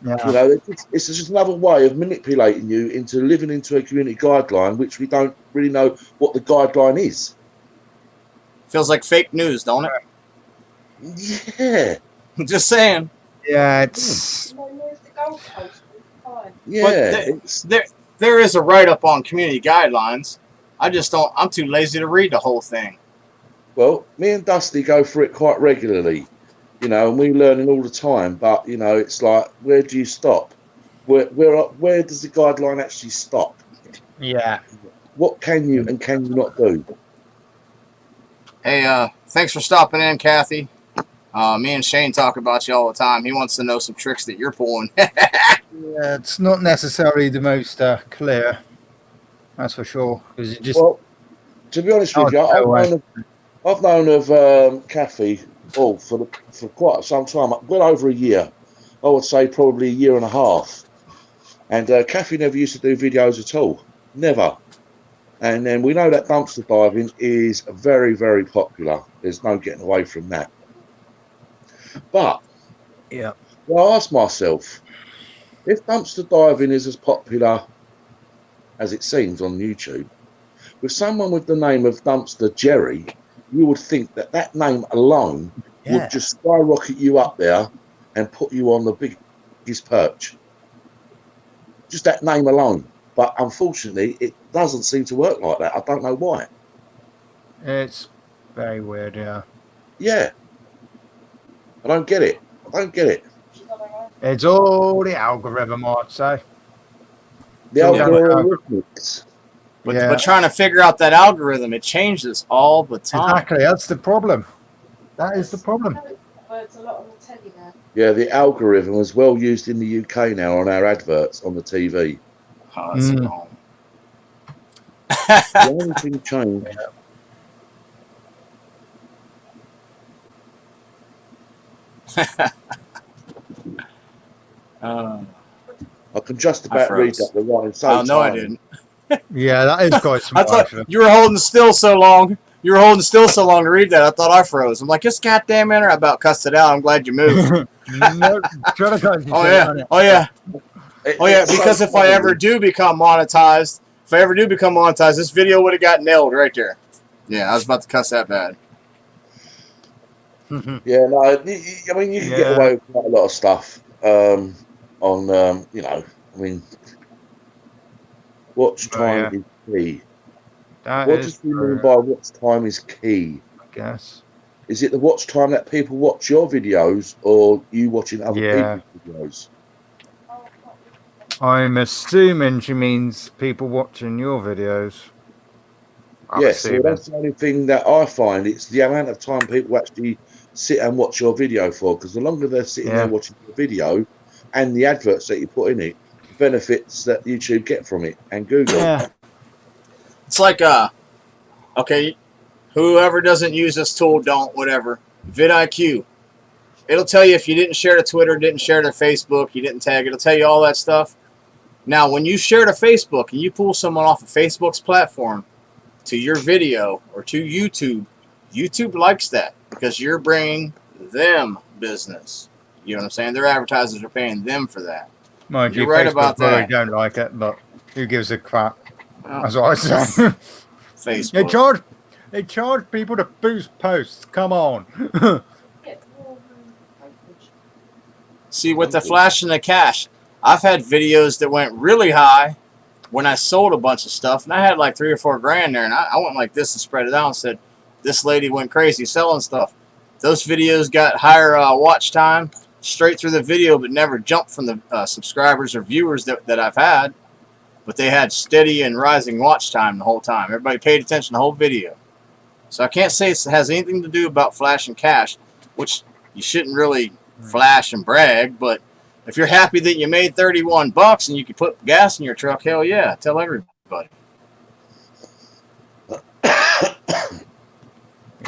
C: Yeah.
B: You know, it's just another way of manipulating you into living into a community guideline, which we don't really know what the guideline is.
A: Feels like fake news, don't it?
B: Yeah.
A: Just saying.
C: Yeah, it's.
D: No, where's the Gold Coast? Fine.
B: Yeah.
A: There is a write-up on community guidelines. I just don't. I'm too lazy to read the whole thing.
B: Well, me and Dusty go for it quite regularly, you know, and we're learning all the time. But you know, it's like, where do you stop? Where does the guideline actually stop?
C: Yeah.
B: What can you and can you not do?
A: Hey, thanks for stopping in, Kathy. Me and Shane talk about you all the time. He wants to know some tricks that you're pulling.
C: Yeah, it's not necessarily the most clear. That's for sure. Because it just.
B: Well, to be honest with you, I've known of Kathy for quite some time, well over a year. I would say probably a year and a half. And Kathy never used to do videos at all, never. And then we know that dumpster diving is very, very popular. There's no getting away from that. But
C: Yeah.
B: I ask myself, if dumpster diving is as popular as it seems on YouTube, with someone with the name of Dumpster Jerry, you would think that that name alone would just skyrocket you up there and put you on the biggest perch. Just that name alone. But unfortunately, it doesn't seem to work like that. I don't know why.
C: It's very weird, yeah.
B: Yeah. I don't get it.
C: It's all the algorithm, I'd say.
B: The algorithms.
A: But trying to figure out that algorithm, it changes all the time.
C: Exactly, that's the problem. That is the problem.
D: It's a lot on the telly now.
B: Yeah, the algorithm is well used in the UK now on our adverts on the TV.
A: Oh, that's wrong.
B: The only thing changed. I can just about read that the writing.
A: Oh, no, I didn't.
C: Yeah, that is quite
A: I
C: smart.
A: thought you were holding still so long. You were holding still so long to read that. I thought I froze. I'm like, this goddamn enter. I about cussed it out. I'm glad you moved.
C: No,
A: Oh yeah. Because if I ever do become monetized, this video would have got nailed right there. Yeah, I was about to cuss that bad.
B: Yeah, no, I mean, you can get away with quite a lot of stuff on, you know, I mean, watch time is key. What does he mean by watch time is key?
C: I guess.
B: Is it the watch time that people watch your videos or you watching other people's videos?
C: I'm assuming she means people watching your videos. I'm
B: Yes, so
C: assuming.
B: that's the only thing that I find. It's the amount of time people actually sit and watch your video for. Because the longer they're sitting
C: Yeah.
B: there watching your video, and the adverts that you put in it, the benefits that YouTube get from it, and Google.
C: Yeah.
A: It's like okay, whoever doesn't use this tool, don't, whatever. vidIQ. It'll tell you if you didn't share to Twitter, didn't share to Facebook, you didn't tag. It'll tell you all that stuff. Now, when you share to Facebook and you pull someone off of Facebook's platform to your video or to YouTube, YouTube likes that because you're bringing them business. You know what I'm saying? Their advertisers are paying them for that.
C: Mind
A: You're
C: you,
A: right
C: Facebook
A: about
C: probably
A: that.
C: don't like it, but who gives a crap?
A: Well,
C: That's what I say.
A: Facebook.
C: They charge people to boost posts. Come on.
D: Get more coverage.
A: See, with the flash and the cash, I've had videos that went really high when I sold a bunch of stuff, and I had like 3 or 4 grand there, and I went like this and spread it out and said, this lady went crazy selling stuff. Those videos got higher watch time straight through the video, but never jumped from the subscribers or viewers that I've had, but they had steady and rising watch time the whole time. Everybody paid attention the whole video. So I can't say it has anything to do about flash and cash, which you shouldn't really flash and brag, but if you're happy that you made $31 and you can put gas in your truck, hell yeah, tell everybody.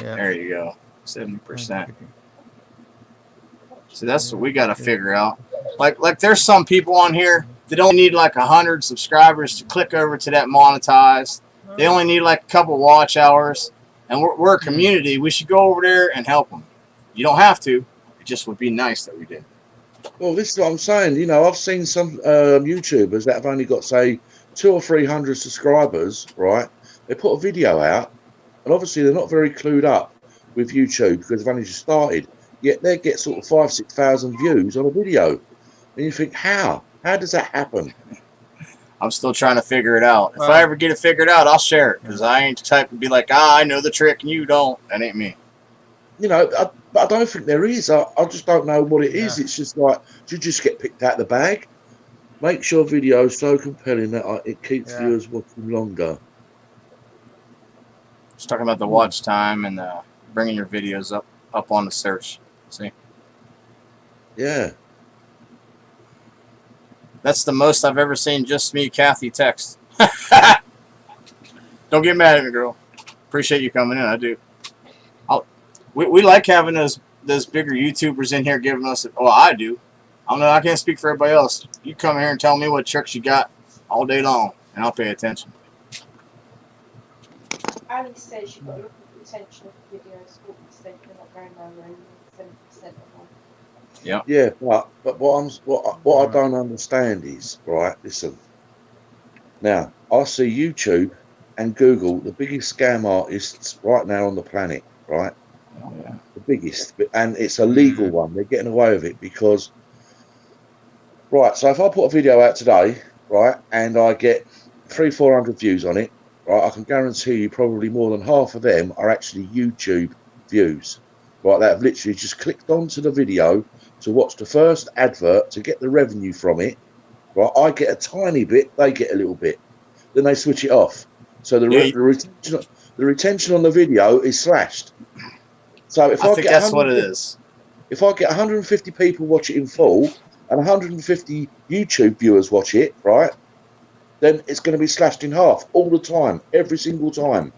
C: Yeah.
A: There you go, 70%. So that's what we got to figure out. Like there's some people on here that only need like 100 subscribers to click over to that monetized. They only need like a couple watch hours, and we're a community. We should go over there and help them. You don't have to. It just would be nice that we did.
B: Well, this is what I'm saying. You know, I've seen some YouTubers that have only got, say, 200 or 300 subscribers, right? They put a video out, and obviously they're not very clued up with YouTube because they've only just started. Yet they get sort of 5,000 to 6,000 views on a video, and you think, how? How does that happen?
A: I'm still trying to figure it out. If
C: Well,
A: I ever get it figured out, I'll share it because I ain't the type to be like, I know the trick and you don't. That ain't me.
B: You know, but I don't think there is. I just don't know what it is.
C: Yeah.
B: It's just like, you just get picked out the bag. Makes your video so compelling that it keeps viewers watching longer.
A: Just talking about the watch time and bringing your videos up on the search. See,
B: Yeah.
A: that's the most I've ever seen just me, Kathy, text. Don't get mad at me, girl. Appreciate you coming in. I do. We like having those bigger YouTubers in here giving us. Well, I do. I don't know. I can't speak for everybody else. You come here and tell me what tricks you got all day long, and I'll pay attention.
D: Ali says you've got to look at the retention of the videos, 40% they're not going nowhere, and 70% are not.
B: Yeah, but what I don't understand is, right, listen. Now, I see YouTube and Google, the biggest scam artists right now on the planet, right?
A: Oh, yeah.
B: The biggest, and it's a legal one. They're getting away with it because, right, so if I put a video out today, right, and I get 300-400 views on it, right, I can guarantee you probably more than half of them are actually YouTube views, right, that have literally just clicked onto the video to watch the first advert to get the revenue from it, right. I get a tiny bit, they get a little bit, then they switch it off, so the retention on the video is slashed. So if
A: I think that's what it is.
B: If I get 150 people watch it in full and 150 YouTube viewers watch it, right, then it's going to be slashed in half all the time, every single time.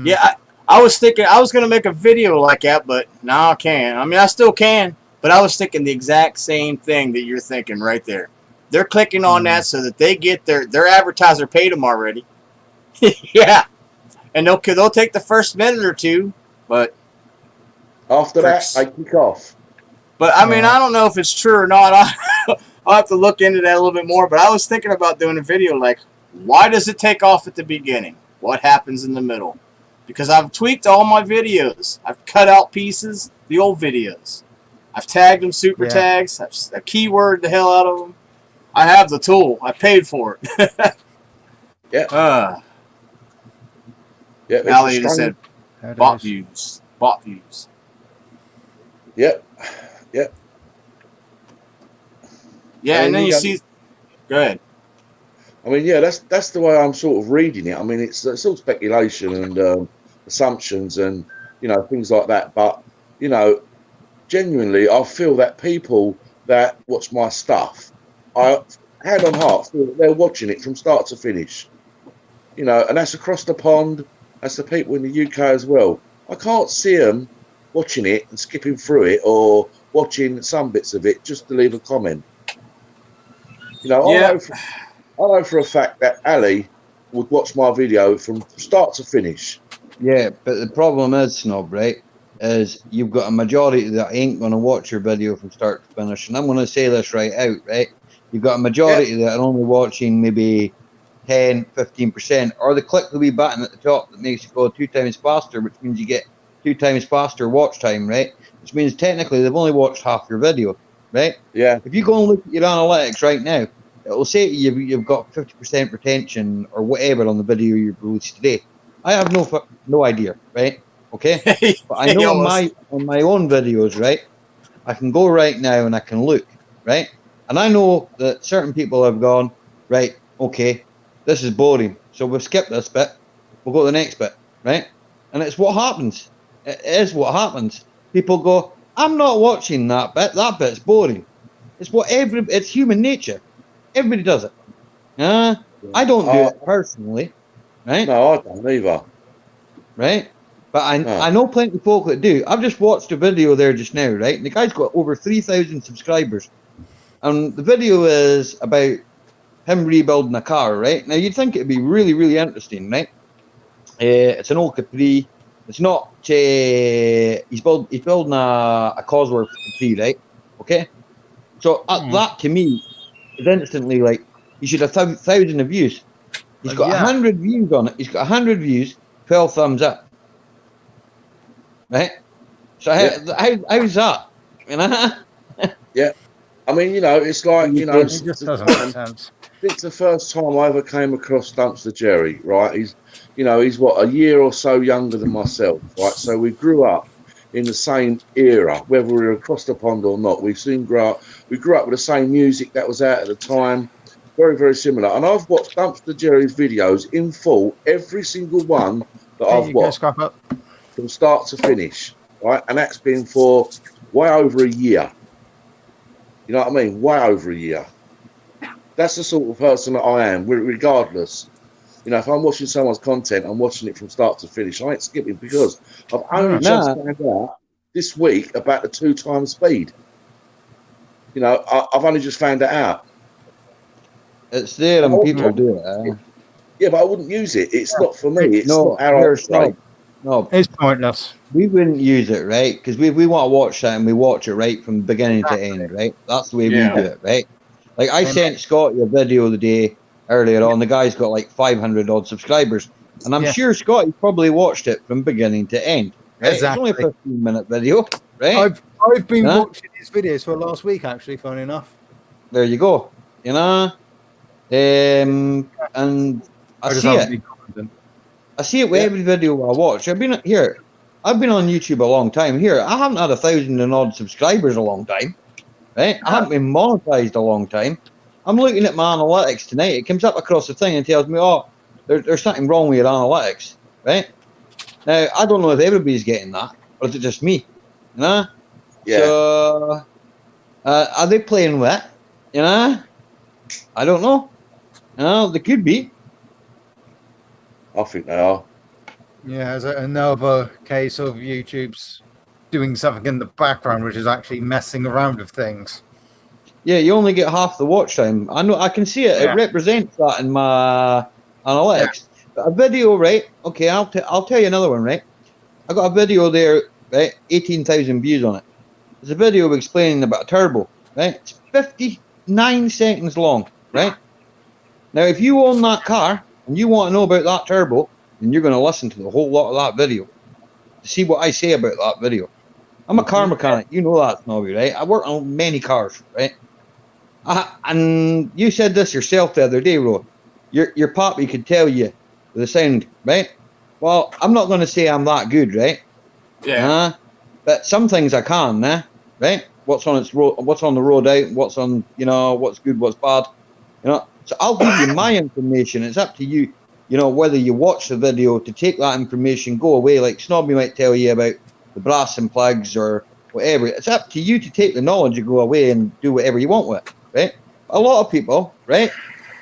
A: Yeah, I was thinking I was going to make a video like that, but now I can't. I mean, I still can, but I was thinking the exact same thing that you're thinking right there. They're clicking on that so that they get their advertiser paid them already. Yeah, and they'll take the first minute or two, but
B: After
A: Pricks.
B: that, I kick off.
A: But I mean, I don't know if it's true or not. I'll have to look into that a little bit more. But I was thinking about doing a video like, why does it take off at the beginning? What happens in the middle? Because I've tweaked all my videos. I've cut out pieces, the old videos. I've tagged them super tags. I've keyword the hell out of them. I have the tool. I paid for it.
B: Yeah. Yeah.
A: Ali just said bot
C: views.
A: views. Bot views.
B: Yep.
A: Yeah, and then
B: you
A: you
B: got-
A: see. Go ahead.
B: I mean, yeah, that's the way I'm sort of reading it. I mean, it's all speculation and assumptions and things like that. But genuinely, I feel that people that watch my stuff, I hand on heart feel that they're watching it from start to finish. And that's across the pond. That's the people in the UK as well. I can't see them watching it and skipping through it or watching some bits of it just to leave a comment.
A: Yeah.
B: I know for a fact that Ali would watch my video from start to finish.
E: Yeah, but the problem is, Snob, right, is you've got a majority that ain't going to watch your video from start to finish. And I'm going to say this right out, right? You've got a majority that are only watching maybe 10, 15%, or they click the wee button at the top that makes it go 2 times faster, which means you get 2 times faster watch time, right? Which means technically they've only watched half your video, right?
B: Yeah.
E: If you go and look at your analytics right now, it will say you've got 50% retention or whatever on the video you've released today. I have no idea, right? Okay, but I know on my own videos, right? I can go right now and I can look, right? And I know that certain people have gone, right? Okay, this is boring, so we'll skip this bit. We'll go to the next bit, right? And it's what happens. It is what happens. People go, I'm not watching that bit. That bit's boring. It's human nature. Everybody does it. I don't do it personally, right?
B: No, I don't either.
E: Right? But I know plenty of folk that do. I've just watched a video there just now, right? And the guy's got over 3,000 subscribers. And the video is about him rebuilding a car, right? Now, you'd think it'd be really, really interesting, right? It's an old Capri. It's not... he's building a Cosworth Capri, right? Okay? So that, to me, is instantly like, you should have 1,000 views. He's got 100 views on it. He's got 100 views, 12 thumbs up. Right? So how's that?
B: Yeah. I mean, it's like,
C: It just doesn't make sense.
B: It's the first time I ever came across Dumpster Jerry, right? He's what, a year or so younger than myself, right? So we grew up in the same era, whether we were across the pond or not. We grew up with the same music that was out at the time. Very, very similar. And I've watched Dumpster Jerry's videos in full, every single one that I've watched from start to finish, right? And that's been for way over a year. You know what I mean? Way over a year. That's the sort of person that I am, regardless. If I'm watching someone's content, I'm watching it from start to finish. I ain't skipping because I've only just found out this week about the 2 times speed. I've only just found it out.
E: It's there and people do it.
B: Yeah, but I wouldn't use it. It's not for me. It's
E: not
B: how I play.
E: No,
C: it's pointless.
E: We wouldn't use it, right? Because we want to watch that and we watch it right from beginning to end, right? That's the way we do it, right? Like I sent Scotty a video the day earlier on. The guy's got like 500 odd subscribers, and I'm sure Scotty probably watched it from beginning to end. Right?
C: Exactly.
E: It's only a 15-minute video, right?
C: I've been watching his videos for last week, actually. Funny enough.
E: There you go. And I see it. I see it with every video I watch. I've been on YouTube a long time. Here, I haven't had 1,000 and odd subscribers a long time, right? I haven't been monetized a long time. I'm looking at my analytics tonight. It comes up across the thing and tells me, there's something wrong with your analytics, right? Now, I don't know if everybody's getting that, or is it just me? Yeah. So, are they playing with it? I don't know. They could be.
B: I think they are.
C: Yeah, it's another case of YouTube's doing something in the background, which is actually messing around with things.
E: Yeah, you only get half the watch time. I know. I can see it. It represents that in my analytics. But a video, right? Okay, I'll tell you another one, right? I got a video there, right? 18,000 views on it. It's a video explaining about a turbo, right? It's 59 seconds long, right? Now, if you own that car and you want to know about that turbo, then you're going to listen to the whole lot of that video to see what I say about that video. I'm a car mechanic. You know that, Snobby, right? I work on many cars, right? And you said this yourself the other day, Ro. Your poppy could tell you the sound, right? Well, I'm not going to say I'm that good, right?
A: Yeah.
E: But some things I can, right? What's on the road out? What's on, what's good, what's bad? So I'll give you my information. It's up to you, you know, whether you watch the video to take that information, go away. Like Snobby might tell you about the brass and plugs or whatever. It's up to you to take the knowledge and go away and do whatever you want with it, right? A lot of people, right?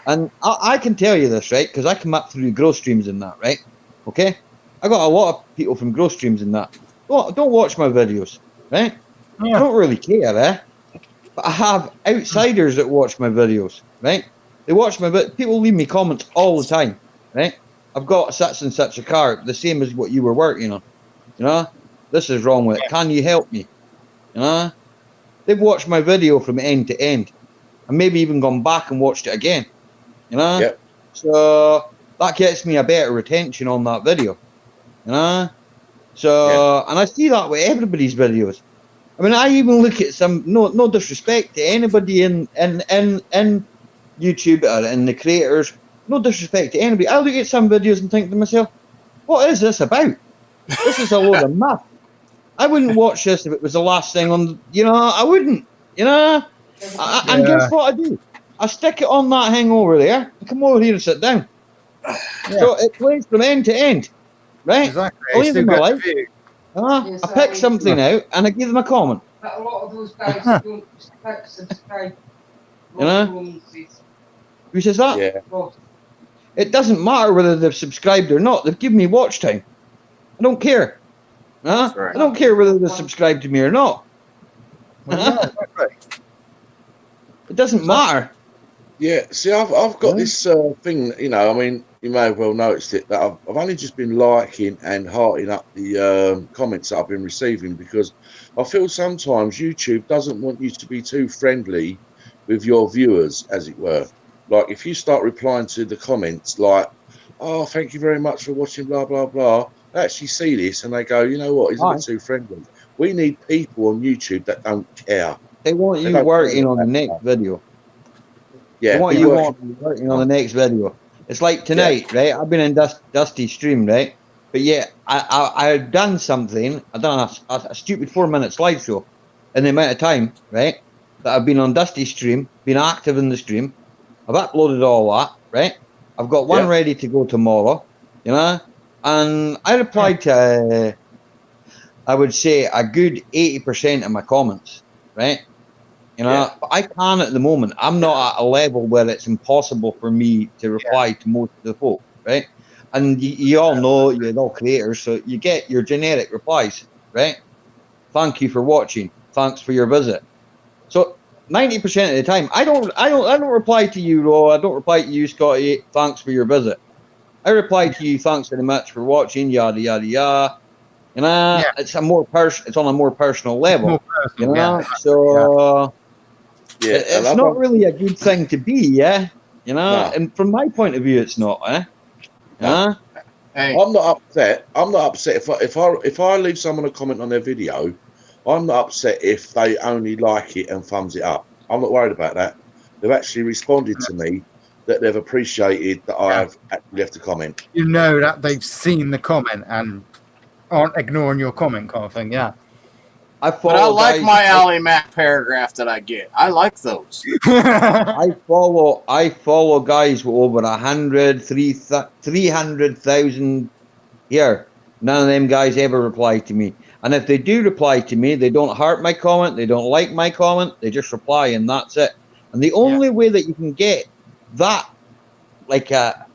E: And I can tell you this, right? Because I come up through growth streams and that, right? Okay? I got a lot of people from growth streams and that. Don't watch my videos, right?
C: Yeah.
E: I don't really care, eh? But I have outsiders that watch my videos, right? They watch my people leave me comments all the time, right? I've got such and such a car, the same as what you were working on. You know, this is wrong with it. Can you help me? You know, they've watched my video from end to end, and maybe even gone back and watched it again. You know,
B: Yep.
E: So that gets me a better retention on that video. You know, so and I see that with everybody's videos. I mean, I even look at some no disrespect to anybody in YouTube or in the creators. No disrespect to anybody. I look at some videos and think to myself, what is this about? This is a load of muff. I wouldn't watch this if it was the last thing on, you know, I wouldn't, you know. And guess what I do? I stick it on that hang over there and come over here and sit down. So it plays from end to end, right?
C: Exactly.
E: I'll
C: It's
E: leave
C: too
E: them
C: good
E: alive.
C: for you.
D: Yes,
E: I pick something out and I give them a comment.
D: But a lot of those guys don't subscribe.
E: You know? Who says that?
B: Yeah.
E: It doesn't matter whether they've subscribed or not. They've given me watch time. I don't care.
A: That's right.
E: I don't care whether they're subscribed to me or not.
C: Well, yeah, exactly.
E: It doesn't matter.
B: Yeah, see, I've got this thing, you know, I mean, you may have well noticed it, that I've only just been liking and hearting up the comments that I've been receiving, because I feel sometimes YouTube doesn't want you to be too friendly with your viewers, as it were. Like, if you start replying to the comments like, oh, thank you very much for watching, blah, blah, blah, they actually see this and they go, you know what, he's a bit too friendly. We need people on YouTube that don't care.
E: They want
B: They
E: you
B: don't
E: working
B: care
E: on the
B: about
E: next
B: that.
E: video.
B: Yeah,
E: They want
B: we
E: you
B: work-
E: working on the next video. It's like tonight, right? I've been in Dusty's stream, right? But yeah, I had done something. I've done a stupid 4-minute slideshow in the amount of time, right? That I've been on Dusty's stream, been active in the stream. I've uploaded all that, right? I've got one
B: Yeah.
E: ready to go tomorrow, you know? And I replied to, I would say, a good 80% of my comments, right? You know,
B: Yeah.
E: but I can at the moment. I'm not at a level where it's impossible for me to reply to most of the folk, right? And you all know, you're all creators, so you get your generic replies, right? Thank you for watching. Thanks for your visit. So 90% of the time, I don't reply to you, Ro. I don't reply to you, Scotty. Thanks for your visit. I reply to you. Thanks very much for watching. Yada yada yada. You know, it's a more it's on a more personal level.
C: More personal,
E: You know,
C: yeah.
E: so
B: yeah, and
E: it's
B: I
E: not
B: don't-
E: really a good thing to be, yeah. You know,
B: No.
E: and from my point of view, it's not, eh?
B: No.
E: Huh?
A: Hey,
B: I'm not upset. I'm not upset if I leave someone a comment on their video. I'm not upset if they only like it and thumbs it up. I'm not worried about that. They've actually responded to me that they've appreciated that I've actually left a comment.
C: You know that they've seen the comment and aren't ignoring your comment, kind of thing. Yeah.
E: I
A: but
E: follow
A: I like
E: guys-
A: my Ally Mac paragraph that I get. I like those.
E: I follow guys with over 300,000 here. None of them guys ever reply to me. And if they do reply to me, they don't heart my comment, they don't like my comment, they just reply and that's it. And the only way that you can get that, like a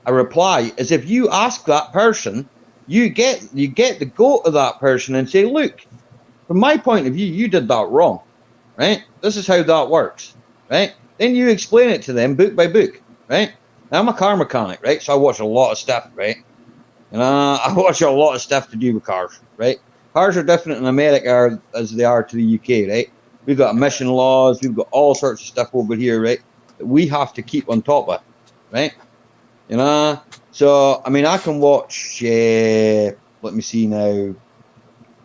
E: reply, is if you ask that person, you get to go to that person and say, look, from my point of view, you did that wrong, right? This is how that works, right? Then you explain it to them book by book, right? Now, I'm a car mechanic, right? So I watch a lot of stuff, right? And I watch a lot of stuff to do with cars, right? Cars are different in America as they are to the UK, right? We've got emission laws, we've got all sorts of stuff over here, right? That we have to keep on top of, right? You know? So, I mean, I can watch, let me see now,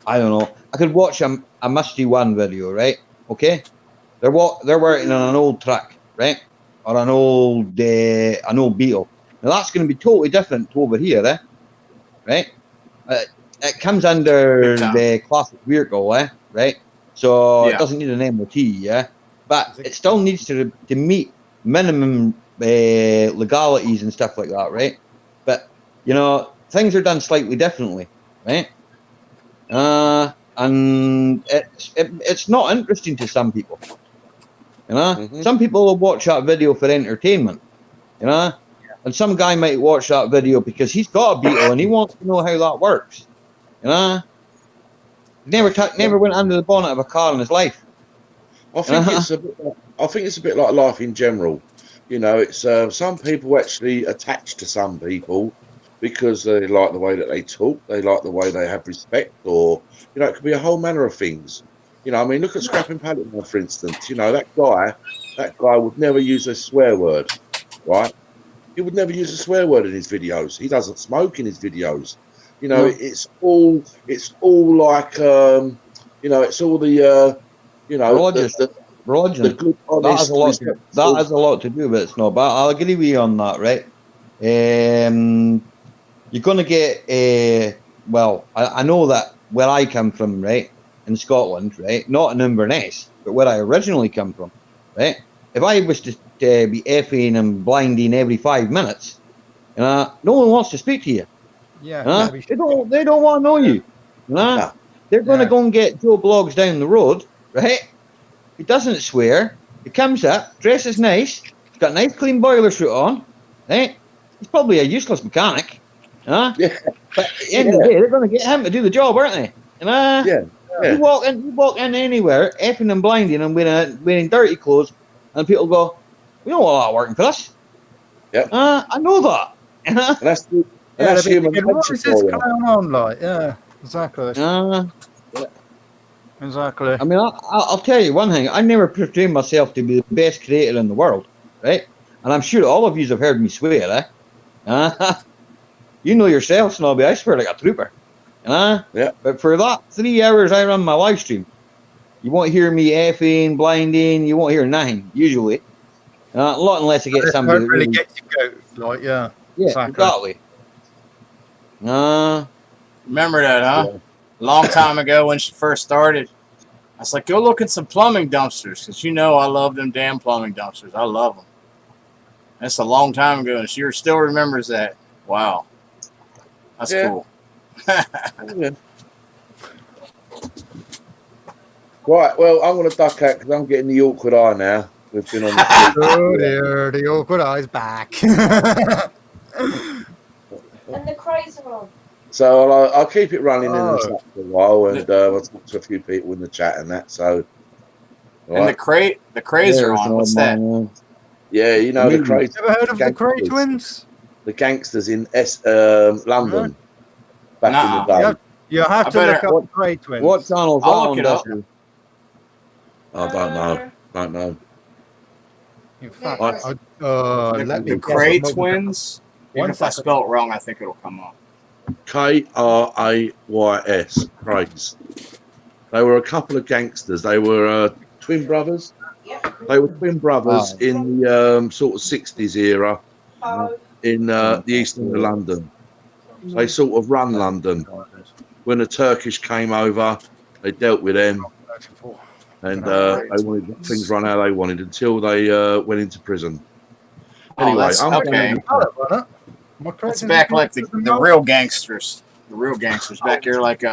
E: I don't know. I could watch a Musty One video, right? Okay? They're working on an old truck, right? Or an old Beetle. Now, that's going to be totally different to over here, eh? Right? It comes under the classic vehicle, right? So
A: Yeah.
E: it doesn't need an MOT, yeah? But it still needs to meet minimum legalities and stuff like that, right? But you know, things are done slightly differently, right? And it's not interesting to some people. You know, some people will watch that video for entertainment. You know, and some guy might watch that video because he's got a Beetle and he wants to know how that works. You know, never went under the bonnet of a car in his life.
B: I think it's a bit like life in general. You know, it's some people actually attach to some people because they like the way that they talk, they like the way they have respect, or you know, it could be a whole manner of things. You know, I mean, look at Scrapping Paddleman, for instance. You know, that guy would never use a swear word, right? He would never use a swear word in his videos. He doesn't smoke in his videos. You know, it's all like, you know, it's all the, you know,
E: Rogers.
B: the good, honest,
E: That has a lot to do with it, it's not. But I'll agree with you on that, right? You're going to get well, I know that where I come from, right, in Scotland, right, not in Inverness, but where I originally come from, right. If I was to be effing and blinding every 5 minutes, no one wants to speak to you.
C: Yeah.
E: They don't want to know you. They're going to go and get Joe Blogs down the road, right? He doesn't swear. He comes up, dresses nice. He's got a nice clean boiler suit on, right? He's probably a useless mechanic,
B: Yeah.
E: But at the end of the day, they're going to get him to do the job, aren't they?
B: Yeah.
E: You walk in anywhere, effing and blinding and wearing dirty clothes, and people go, "We don't want that working for us."
B: Yep.
E: I know that.
B: And that's human nature
C: What is this
B: for you.
C: going on like? Yeah, exactly. Exactly.
E: I mean, I'll tell you one thing. I never portray myself to be the best creator in the world, right? And I'm sure all of you have heard me swear, You know yourself, Snobby. I swear like a trooper.
B: Yeah.
E: But for that 3 hours I run my live stream, you won't hear me effing, blinding. You won't hear nothing usually. A lot unless I get somebody that
C: really gets you go. Like, yeah.
E: exactly.
A: Remember that, huh?
B: Yeah.
A: A long time ago when she first started. I was like, go look at some plumbing dumpsters, because you know I love them damn plumbing dumpsters. I love them. That's a long time ago, and she still remembers that. Wow. That's cool.
B: Yeah. Right, well, I'm going to duck out because I'm getting the awkward eye now. We've been on the
C: Oh dear, the awkward eye's back.
D: And the crays are on.
B: So I'll keep it running in the chat for a while, and I'll talk to a few people in the chat and that. So,
A: and the crays are on. What's that?
B: Yeah, you know the craze.
C: Ever heard of the Cray twins?
B: The gangsters in London back in the day.
C: You have to look up the Cray twins.
E: What channel's that
A: I'll
E: on?
A: look it up.
B: I don't know.
C: In fact,
B: Let
A: The Cray twins. Even if I spell it wrong, I think it'll come up.
B: Krays. Craze. They were a couple of gangsters. They were twin brothers. They were twin brothers in the sort of 60s era in the east end of London. They sort of run London. When the Turkish came over, they dealt with them. And they wanted things run how they wanted until they went into prison. Anyway,
A: okay. It's back like the real gangsters. The real gangsters back here, like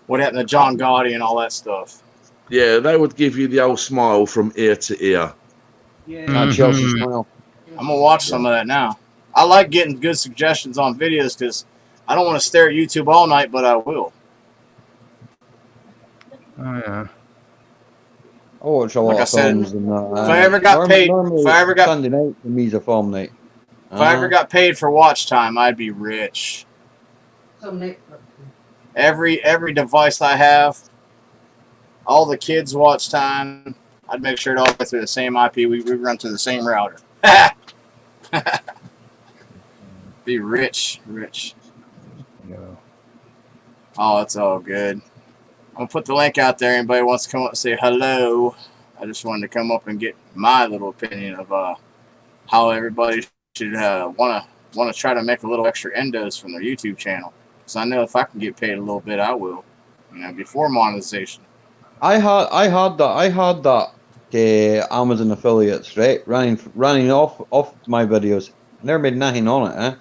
A: what happened to John Gotti and all that stuff.
B: Yeah, they would give you the old smile from ear to ear.
E: Chelsea smile.
A: I'm gonna watch some of that now. I like getting good suggestions on videos because I don't want to stare at YouTube all night, but I will.
C: Oh yeah.
E: I watch a lot of films and that.
A: If I ever got paid,
E: Sunday night for me is a film night.
A: If I ever got paid for watch time, I'd be rich. Every device I have, all the kids' watch time, I'd make sure it all go through the same IP. We run through the same router. Be rich.
C: Yeah.
A: Oh, it's all good. I'm going to put the link out there. Anybody wants to come up and say hello. I just wanted to come up and get my little opinion of how everybody should want to try to make a little extra endos from their YouTube channel. So I know if I can get paid a little bit, I will. Before monetization.
E: I had that Amazon affiliates, right? Running off my videos. I never made nothing on it, eh?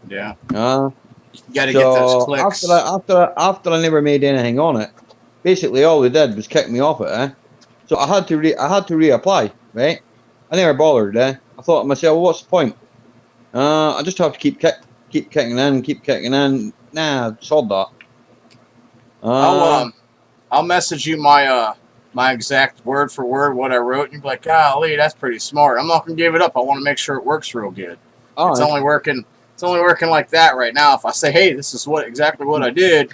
A: Yeah.
E: Uh,
A: You got to get those clicks.
E: after I never made anything on it, basically all they did was kick me off it, eh? So I had to reapply, right? I never bothered, eh? I thought to myself, well, what's the point? I just have to keep kicking in. Nah, sod that.
A: I'll message you my my exact word for word what I wrote, and you'll be like, golly, that's pretty smart. I'm not gonna give it up. I want to make sure it works real good.
E: Oh,
A: It's only working like that right now. If I say, hey, this is exactly what I did,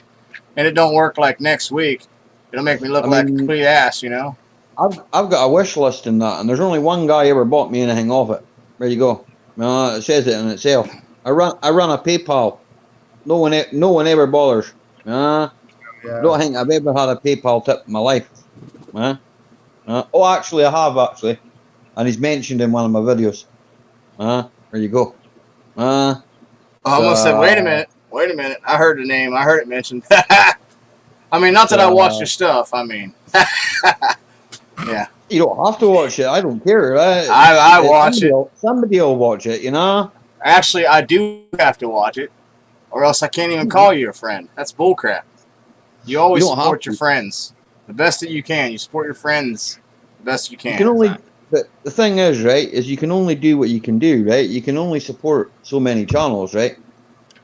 A: and it don't work like next week, it'll make me look like a complete ass, you know.
E: I've got a wish list in that, and there's only one guy ever bought me anything off it. There you go. It says it in itself. I run a PayPal. No one ever bothers. I don't think I've ever had a PayPal tip in my life. Oh, actually, I have actually, and he's mentioned in one of my videos. There you go.
A: I almost said, wait a minute. I heard the name. I heard it mentioned. I mean, not that I watch your stuff. I mean, yeah.
E: You don't have to watch it. I don't care.
A: I watch it.
E: Somebody will watch it, you know?
A: Actually, I do have to watch it, or else I can't even call you a friend. That's bullcrap. You always support your friends the best that you can. You support your friends the best you can.
E: You can only. But the thing is, right, is you can only do what you can do, right? You can only support so many channels, right?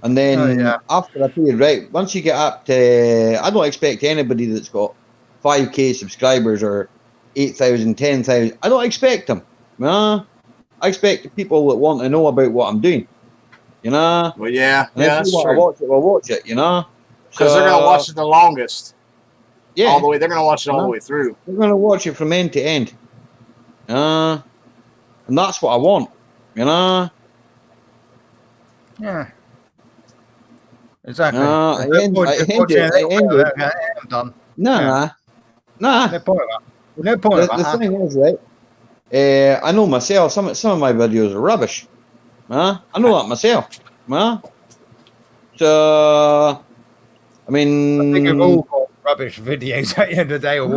E: And then after a period, right, once you get up to, I don't expect anybody that's got 5K subscribers or 8,000, 10,000, I don't expect them. I expect the people that want to know about what I'm doing, you know?
A: Well, yeah,
E: and
A: that's
E: if you
A: true.
E: want to watch it, you know?
A: Because they're going to watch it the longest.
E: Yeah.
A: All the way. They're going to watch it all the way through.
E: They're going to watch it from end to end. And that's what I want, you know?
C: Yeah. Exactly.
E: I ended.
C: Done.
E: Nah.
C: No point of that. No point of
E: The
C: that.
E: thing is, right? I know myself. Some of my videos are rubbish. I know that myself. So, I mean,
C: I think we've all got rubbish videos at the end of the day, or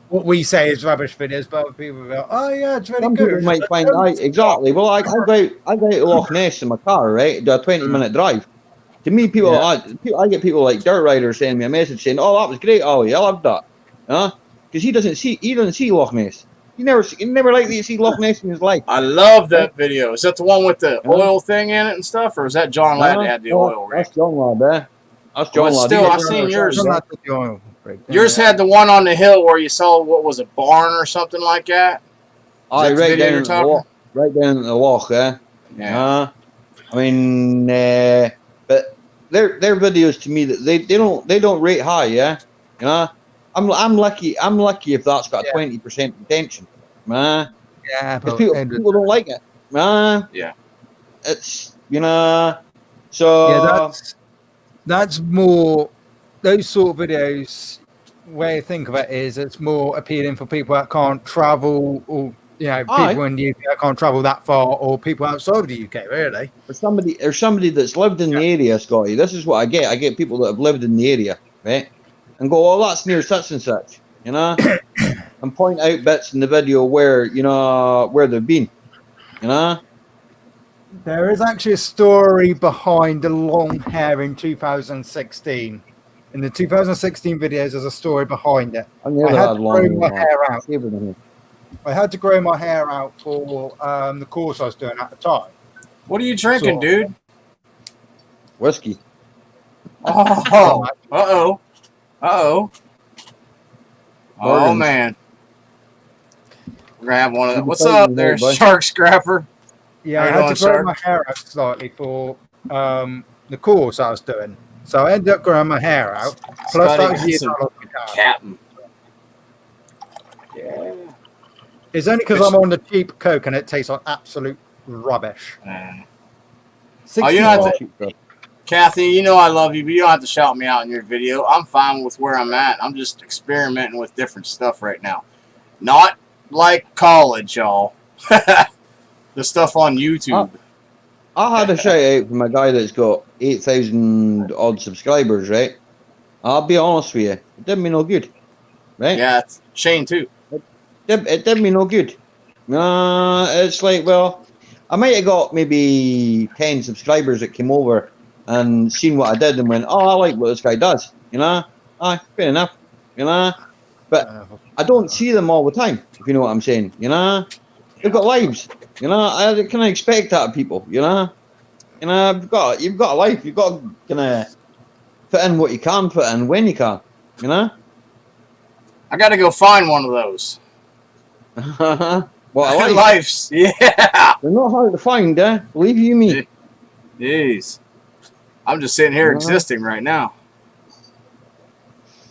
C: what we say is rubbish videos, but other people go, "Oh yeah, it's really
E: some
C: good."
E: people might find out exactly. Well, I go out to Loch Ness in my car, right? Do a 20-minute drive. To me, I get people like Dirt Rider sending me a message saying, "Oh, that was great, Ollie. I loved that." Because he doesn't see Loch Ness. He never likely to see Loch Ness in his life.
A: I love that video. Is that the one with the oil thing in it and stuff, or is that John Ladd that had the oil rig?
E: That's John Ladd, That's John Ladd.
A: Still, I've seen yours. Yours
C: Yeah.
A: had the one on the hill where you saw what was a barn or something like that.
E: Right
A: video
E: down
A: you're
E: in the
A: talking?
E: loch. Right down in the loch,
A: Yeah.
E: I mean, but their videos to me that they don't rate high, you know. I'm lucky if that's got 20% retention,
C: Yeah,
E: because
C: but
E: people don't like it,
A: Yeah.
E: It's so
C: yeah, that's more those sort of videos. Way to think of it is it's more appealing for people that can't travel, or people in the UK that can't travel that far, or people outside of the UK, really.
E: or somebody that's lived in the area, Scotty. This is what I get. I get people that have lived in the area, right? And go, oh, that's near such and such, you know, and point out bits in the video where they've been, you know.
C: There is actually a story behind the long hair in 2016. In the 2016 videos, there's a story behind it.
E: I never
C: had
E: had
C: to
E: long
C: grow my hair out.
E: hair.
C: I had to grow my hair out for the course I was doing at the time.
A: What are you drinking, dude?
E: Whiskey.
A: Oh, oh
E: Bargains.
A: man. Grab one of them.
E: You
A: What's
E: can
A: up
E: take
A: there,
E: them, bud.
A: Shark Scrapper?
C: Yeah,
A: How
C: I
A: you
C: had
A: doing,
C: to grow
A: sir?
C: my hair out slightly for the course I was doing. So I ended up growing my hair out. Plus,
A: Scotty
C: that was
A: got
C: years
A: some
C: I lost my hair.
A: Captain. Yeah.
C: It's only because I'm on the cheap Coke and it tastes like absolute rubbish.
A: Oh, you don't have
C: 65
A: to, Kathy, you know I love you, but you don't have to shout me out in your video. I'm fine with where I'm at. I'm just experimenting with different stuff right now. Not like college, y'all. The stuff on YouTube.
E: I had a shout out from a guy that's got 8,000 odd subscribers, right? I'll be honest with you, it did me no good, right?
A: Yeah, it's Shane too.
E: It did me no good. It's like, well, I might have got maybe 10 subscribers that came over and seen what I did and went, oh, I like what this guy does, you know? Aye, fair enough, you know? But I don't see them all the time, if you know what I'm saying, you know? They've got lives, you know? I can expect that of people, you know? You know, you've got a life, you've got to kind of fit in what you can fit in when you can, you know?
A: I got to go find one of those.
E: What a life.
A: Lives. Yeah.
E: They're not hard to find, believe you me.
A: Jeez. I'm just sitting here existing right now.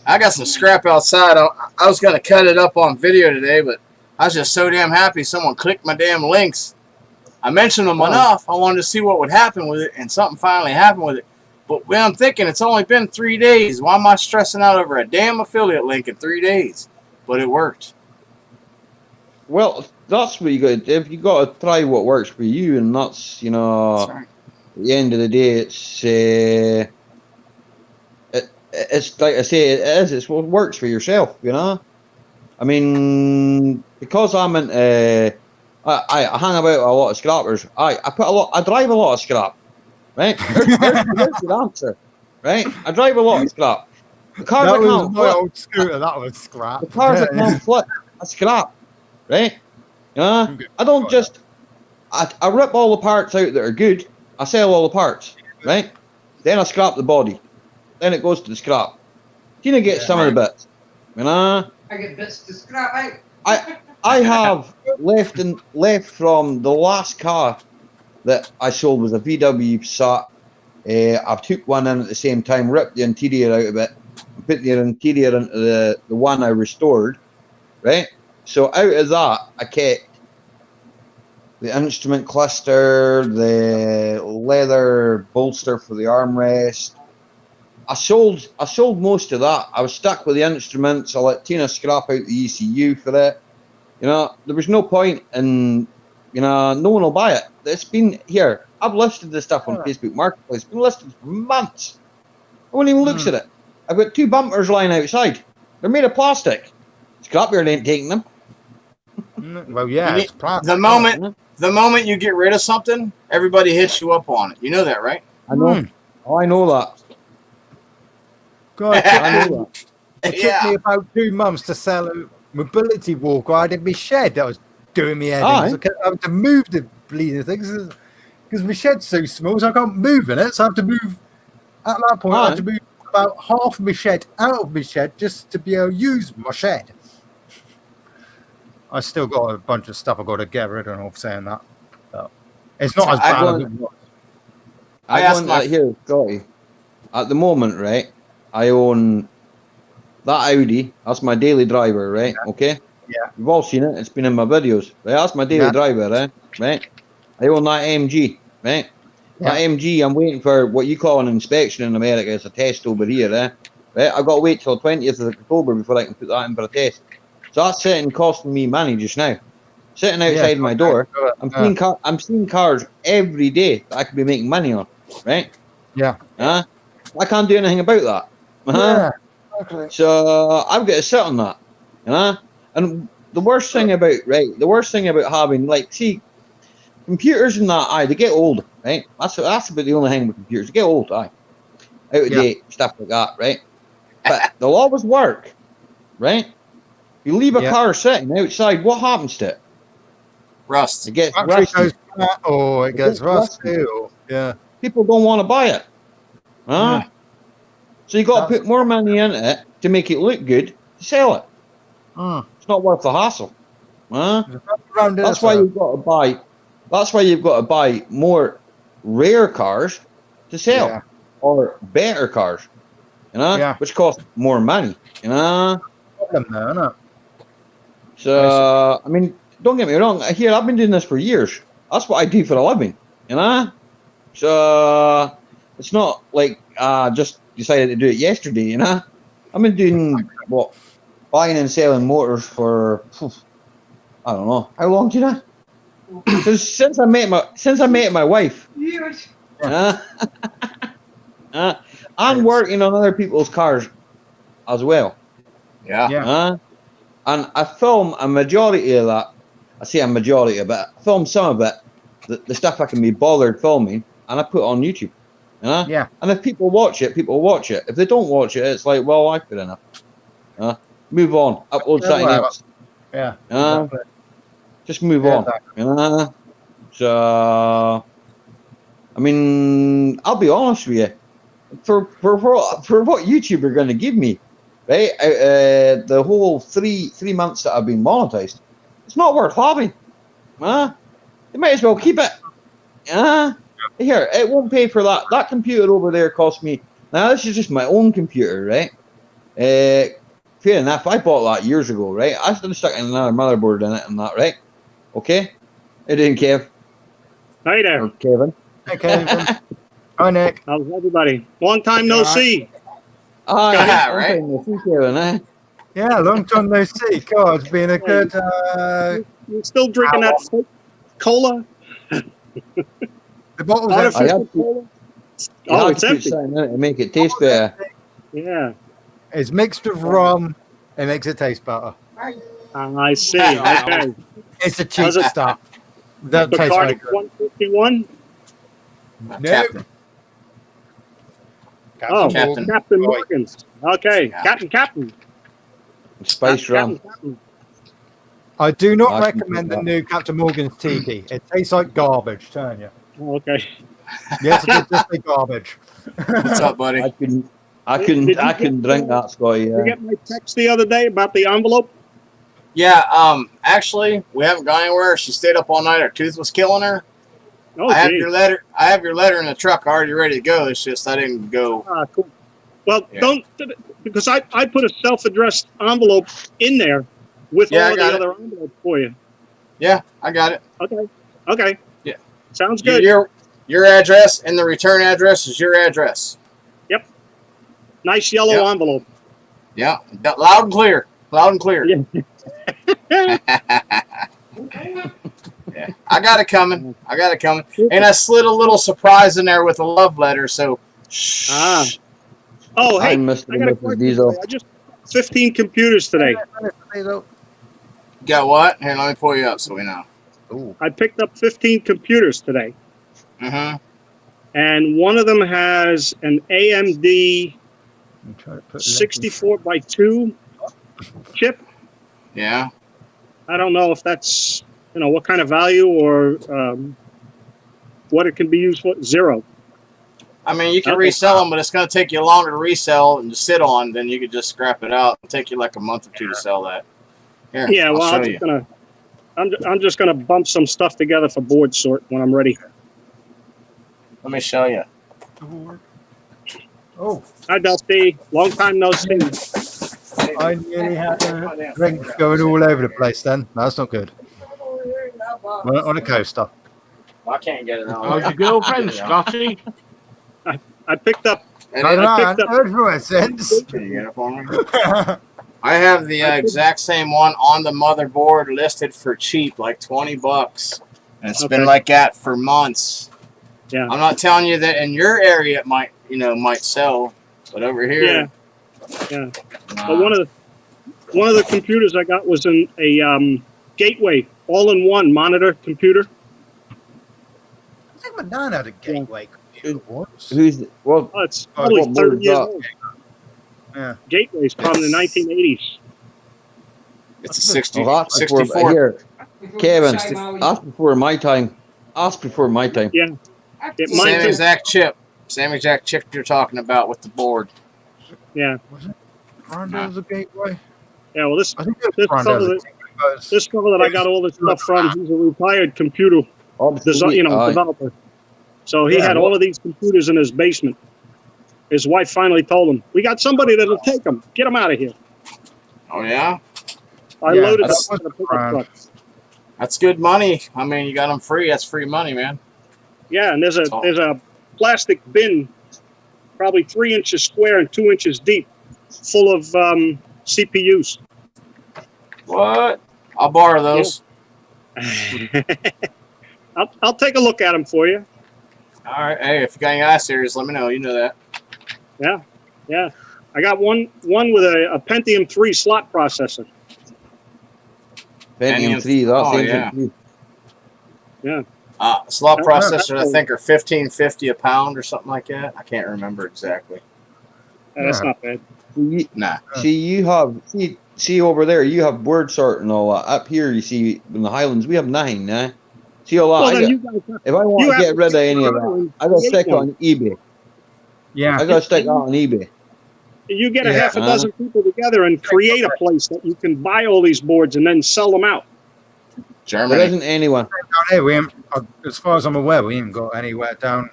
A: I got some scrap outside. I was going to cut it up on video today, but I was just so damn happy someone clicked my damn links. I mentioned them enough. I wanted to see what would happen with it, and something finally happened with it. But when I'm thinking it's only been 3 days, why am I stressing out over a damn affiliate link in 3 days? But it worked.
E: Well, that's what you got to do. You got to try what works for you, and that's, you know,
A: That's right.
E: at the end of the day, it's like I say, it's what works for yourself, you know. I mean, because I'm into, I hang about a lot of scrappers. I drive a lot of scrap, right? There's the answer, right? I drive a lot of scrap. The cars
C: That
E: I
C: was
E: can't
C: my
E: flip,
C: old scooter. That was scrap.
E: the cars I can't flip, I scrap, right? You know, I don't just, I rip all the parts out that are good. I sell all the parts, right? Then I scrap the body. Then it goes to the scrap. Tina gets some of the bits, you know.
F: I get bits to scrap out.
E: I have left from the last car that I sold was a VW Passat. I took one in at the same time, ripped the interior out of it, and put the interior into the one I restored, right? So out of that, I kept the instrument cluster, the leather bolster for the armrest. I sold most of that. I was stuck with the instruments. I let Tina scrap out the ECU for it. You know, there was no point in, you know, no one will buy it. It's been here. I've listed this stuff on Facebook Marketplace. It's been listed for months. No one even looks at it. I've got 2 bumpers lying outside. They're made of plastic. Scrapyard ain't taking them.
C: Well, yeah, it's plastic.
A: The moment you get rid of something, everybody hits you up on it. You know that, right?
E: I know. Oh, I know that.
C: God,
E: I know that.
C: it took me about 2 months to sell a mobility walker I had in my shed that was doing me head in.
E: Aye.
C: So I had to move the bleeding things because my shed's so small, so I can't move in it. So I have to move. At that point, I had to move about half of my shed out of my shed just to be able to use my shed. I still got a bunch of stuff I got to get rid of saying that. But it's not as bad as it was.
E: Here, Scotty. At the moment, right, I own that Audi. That's my daily driver, right? Yeah. Okay.
C: Yeah.
E: You've all seen it. It's been in my videos. Right? That's my daily driver, right? I own that MG, right? Yeah. That MG, I'm waiting for what you call an inspection in America. It's a test over here, right? I've got to wait till 20th of October before I can put that in for a test. So that's sitting costing me money just now. Sitting outside my door, I'm seeing cars every day that I could be making money on, right?
C: Yeah.
E: I can't do anything about that.
C: Yeah. Okay.
E: So I've got to sit on that, you know. And the worst thing about having, like, see, computers and that, they get old, right? That's about the only thing with computers. They get old, out of date, stuff like that, right? But they'll always work, right? You leave a car sitting outside, what happens to it?
A: Rust.
E: It gets rusty.
C: It gets rusty.
E: People don't want to buy it. Huh? So you got to put more money into it to make it look good to sell it. It's not worth the hassle. That's why you've got to buy. That's why you've got to buy more rare cars to sell, or better cars, you know, which cost more money, you know. So I mean, don't get me wrong. Here, I've been doing this for years. That's what I do for a living, you know. So it's not like I just decided to do it yesterday, you know. I've been doing buying and selling motors for I don't know how long, do you know? Because since I met my wife,
F: Years.
E: I'm working on other people's cars as well.
A: Yeah.
E: and I film a majority of that. I say a majority, but I film some of it, the stuff I can be bothered filming, and I put it on YouTube. You know?
C: Yeah.
E: And if people watch it, people watch it. If they don't watch it, it's like, well, I put enough. Move on. Upload
C: Yeah,
E: something
C: well,
E: else.
C: Yeah.
E: Exactly. Just move
C: Yeah,
E: on.
C: exactly.
E: So, I mean, I'll be honest with you. For what YouTube are going to give me, right? The whole three months that I've been monetized, it's not worth having. They might as well keep it. Here, it won't pay for that. That computer over there cost me. Now this is just my own computer, right? Fair enough. I bought that years ago, right? I should have stuck another motherboard in it and that, right? Okay. It didn't, Kev.
G: Hi there.
E: Or Kevin.
C: Hey, Kevin. Hi, Nick.
G: How's everybody? Long time no
C: All right.
G: see.
E: Ah,
A: Yeah,
E: yeah,
A: right.
E: right. Kevin, eh?
C: Yeah, long time no see. God, it's been a good.
G: You still drinking that fake cola?
C: The bottle's
E: I
C: empty.
E: have to,
G: cola?
E: you
G: Oh,
E: have
G: it's
E: to put
G: empty.
E: something in it to make it taste better.
G: Yeah.
C: It's mixed with rum. It makes it taste better.
G: I see. Okay.
C: It's a cheap
G: How's it-
C: stuff. That tastes very
G: Bacardi
C: good.
G: 151.
C: No.
A: Captain.
G: Oh,
A: Captain.
G: Captain Morgan's. Okay.
A: Yeah.
G: Captain.
E: Spice rum.
G: Captain.
C: I do not
E: I can
C: recommend
E: do
C: the
E: that.
C: new Captain Morgan's tiki. It tastes like garbage, telling you.
G: Oh, okay.
C: Yes, it does taste like garbage.
A: What's up, buddy?
E: I couldn't
G: Did you
E: drink
G: get-
E: that, Scotty.
G: Did you get my text the other day about the envelope?
A: Yeah, actually, we haven't gone anywhere. She stayed up all night. Her tooth was killing her.
G: Oh,
A: I have
G: geez.
A: your letter. I have your letter in the truck already ready to go. It's just I didn't go.
G: Ah, cool. Well,
A: Yeah.
G: don't, because I put a self-addressed envelope in there with
A: Yeah, I
G: all of the
A: got it.
G: other envelopes for you.
A: Yeah, I got it.
G: Okay. Okay.
A: Yeah.
G: Sounds good.
A: Your address and the return address is your address.
G: Nice yellow
A: Yeah.
G: envelope.
A: Yeah, loud and clear. Loud and clear.
G: Yeah.
A: Yeah, I got it coming. I got it coming. And I slid a little surprise in there with a love letter. So, shh.
G: Ah. Oh, hey,
E: I'm Mr.
G: I got a
E: and Mrs.
G: question.
E: Diesel.
G: I just 15 computers today.
A: Got what? Here, let me pull you up so we know.
G: I picked up 15 computers today,
A: Mm-hmm.
G: and one of them has an AMD 64 by 2 chip.
A: Yeah.
G: I don't know if that's, what kind of value or what it can be used for. Zero.
A: I mean, you can
G: Okay.
A: resell them, but it's going to take you longer to resell and to sit on than you could just scrap it out. It'll take you like a month or two to sell that. Here,
G: Yeah, well,
A: I'll show you.
G: I'm just gonna bump some stuff together for board sort when I'm ready.
A: Let me show you.
C: Oh,
G: Hi, Dusty. Long time no see.
C: I nearly had drinks going all over the place then. No, that's not good. On a coaster.
A: I can't get it on.
H: How's your girlfriend, Scotty?
G: I picked up.
A: And
C: I
A: it-
C: don't know, I
G: picked
C: haven't
G: up-
C: heard from it since.
A: Can you get it for me? I have the exact same one on the motherboard listed for cheap, like $20. And it's been
G: Okay.
A: like that for months.
G: Yeah.
A: I'm not telling you that in your area it might sell, but over here.
G: Yeah.
A: nah.
G: But one of the computers I got was a Gateway all-in-one monitor computer.
C: I think my dad had a gateway computer once.
E: Who's well?
G: Oh, it's
C: Oh,
G: probably
E: what
G: 30
E: board is
G: years
E: that?
G: old.
C: Yeah.
G: Gateway's from the 1980s.
A: It's a 60,
E: Well, that's before
A: 64.
E: here, Kevin.
F: Time out.
E: That's before my time. That's before my time.
G: Yeah. It
A: Same
G: might
A: exact chip. Same exact chip you're talking about with the board.
G: Yeah.
C: Granddad's a gateway?
G: Yeah. Well, this
C: I think it
G: This
C: was Granddad's a
G: fellow-
C: gateway. because-
G: this fellow that I got all this stuff from, he's a retired computer
E: Obviously,
G: developer. So he
E: Yeah,
G: had all of these computers in his basement. His wife finally told him, "We got somebody that'll take them. Get them out of here."
A: Oh, yeah?
G: I
C: Yeah,
G: loaded
A: that's-
G: up with a pickup
C: grand.
G: truck.
A: That's good money. I mean, you got them free. That's free money, man.
G: Yeah, and there's
A: Oh.
G: a plastic bin, probably 3 inches square and 2 inches deep, full of CPUs.
A: What? I'll borrow those.
G: I'll take a look at them for you.
A: All right. Hey, if you got any I-series, let me know. You know that.
G: Yeah, I got one with a Pentium 3 slot processor.
E: Pentium 3, that's
A: oh,
E: the
A: yeah.
E: Pentium 3.
A: Slot
G: Oh,
A: processors, I think, are $15.50 a pound or something like that. I can't remember exactly.
G: That's not bad.
A: Nah.
E: See, you have see over there, you have word sort and all that. Up here, you see in the Highlands, we have nothing. See a lot.
G: Well, then
E: I
G: you
E: got,
G: guys have,
E: if I want
G: you
E: to
G: have
E: get rid of any of that, I gotta
G: create
E: stick it
G: one.
E: on eBay.
C: Yeah.
E: I gotta stick that on eBay.
G: You get a
C: Yeah.
G: half a dozen people together and create a place that you can buy all these boards and then sell them out.
E: There
A: Germany.
E: isn't anyone.
C: Down here, we ain't, as far as I'm aware, we ain't got anywhere down.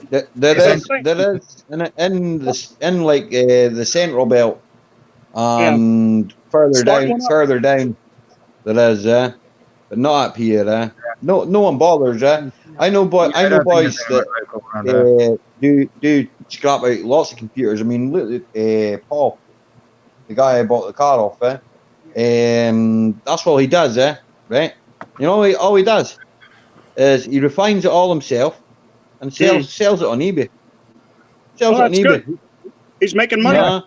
E: There
C: Is
E: is in like the Central Belt and further
G: Start
E: down,
G: one up.
E: further down. There is, but not up here. No one bothers. I know,
C: I don't think
E: boys
C: there's
E: that
C: anywhere local around here.
E: do scrap out lots of computers. I mean, look at Paul, the guy I bought the car off. That's all he does. Right? You know, all he does is he refines it all himself and sells it on eBay. Sells
G: Oh,
E: it on
G: that's
E: eBay.
G: good. He's making money.
E: Yeah.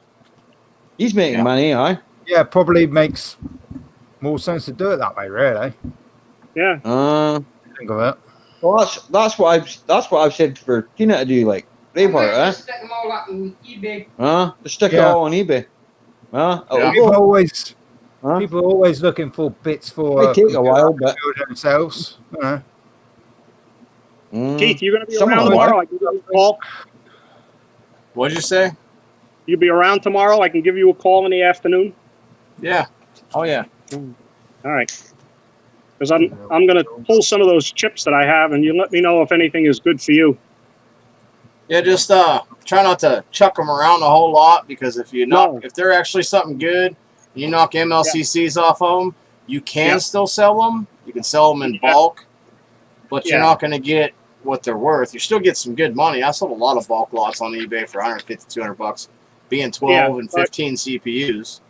E: He's making
A: Yeah.
E: money, aye.
C: Yeah, probably makes more sense to do it that way, really.
G: Yeah.
C: Think of it.
E: Well, that's what I've said for Tina to do, like Braveheart,
F: Stick them all up on eBay.
E: Just stick it
C: Yeah.
E: all on eBay. It'll
A: Yeah.
C: People
E: go.
C: are always
E: Huh?
C: people are always looking for bits for
E: Might take a while, but
C: build themselves. You know.
G: Keith, you gonna be
E: Some
G: around
E: of them
G: tomorrow?
E: are.
G: I can give you a call.
A: What'd you say?
G: You be around tomorrow? I can give you a call in the afternoon.
A: Yeah. Oh, yeah.
G: All right. Because I'm gonna pull some of those chips that I have, and you let me know if anything is good for you.
A: Yeah, just try not to chuck them around a whole lot, because if you knock,
G: No.
A: if they're actually something good, and you knock MLCCs off of them, you can
G: Yeah.
A: still sell them. You can sell them in
G: Yeah.
A: bulk, but you're
G: Yeah.
A: not going to get what they're worth. You still get some good money. I sold a lot of bulk lots on eBay for 150, 200 bucks, being 12 and
G: but-
A: 15 CPUs.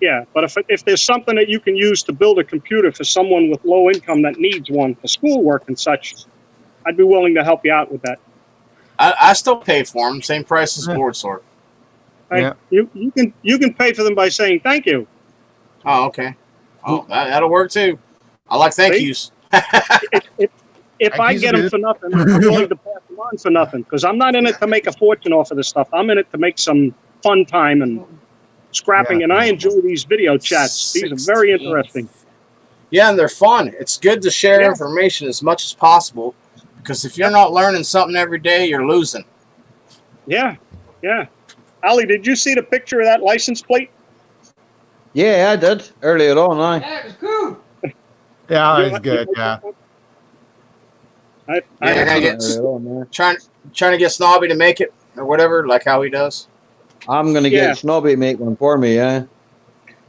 G: Yeah, but if there's something that you can use to build a computer for someone with low income that needs one for schoolwork and such, I'd be willing to help you out with that.
A: I still pay for them, same price as
C: Yeah.
A: board sort.
G: Right? You can pay for them by saying thank you.
A: Oh, okay. Oh, that'll work too. I like thank
G: See?
A: yous.
G: If I
C: Thank
G: get
C: you,
G: them for nothing, I'm willing to pass them on for nothing, because I'm not in it to make a fortune off of this stuff. I'm in it to make some fun time and scrapping,
C: Yeah.
G: and I enjoy these video chats. These are very interesting.
A: Yeah, and they're fun. It's good to share
G: Yeah.
A: information as much as possible, because if you're not learning something every day, you're losing.
G: Yeah, yeah. Ali, did you see the picture of that license plate?
E: yeah, I did earlier on.
F: Yeah, it was cool.
C: Yeah,
G: You
C: it's
G: like-
C: good.
G: you
C: Yeah.
G: like that? I
A: Yeah,
G: have
A: I
G: to-
A: get-
E: Earlier on, yeah.
A: Trying to get Snobby to make it or whatever, like how he does.
E: I'm gonna
G: Yeah.
E: get Snobby to make one for me.
A: Yeah,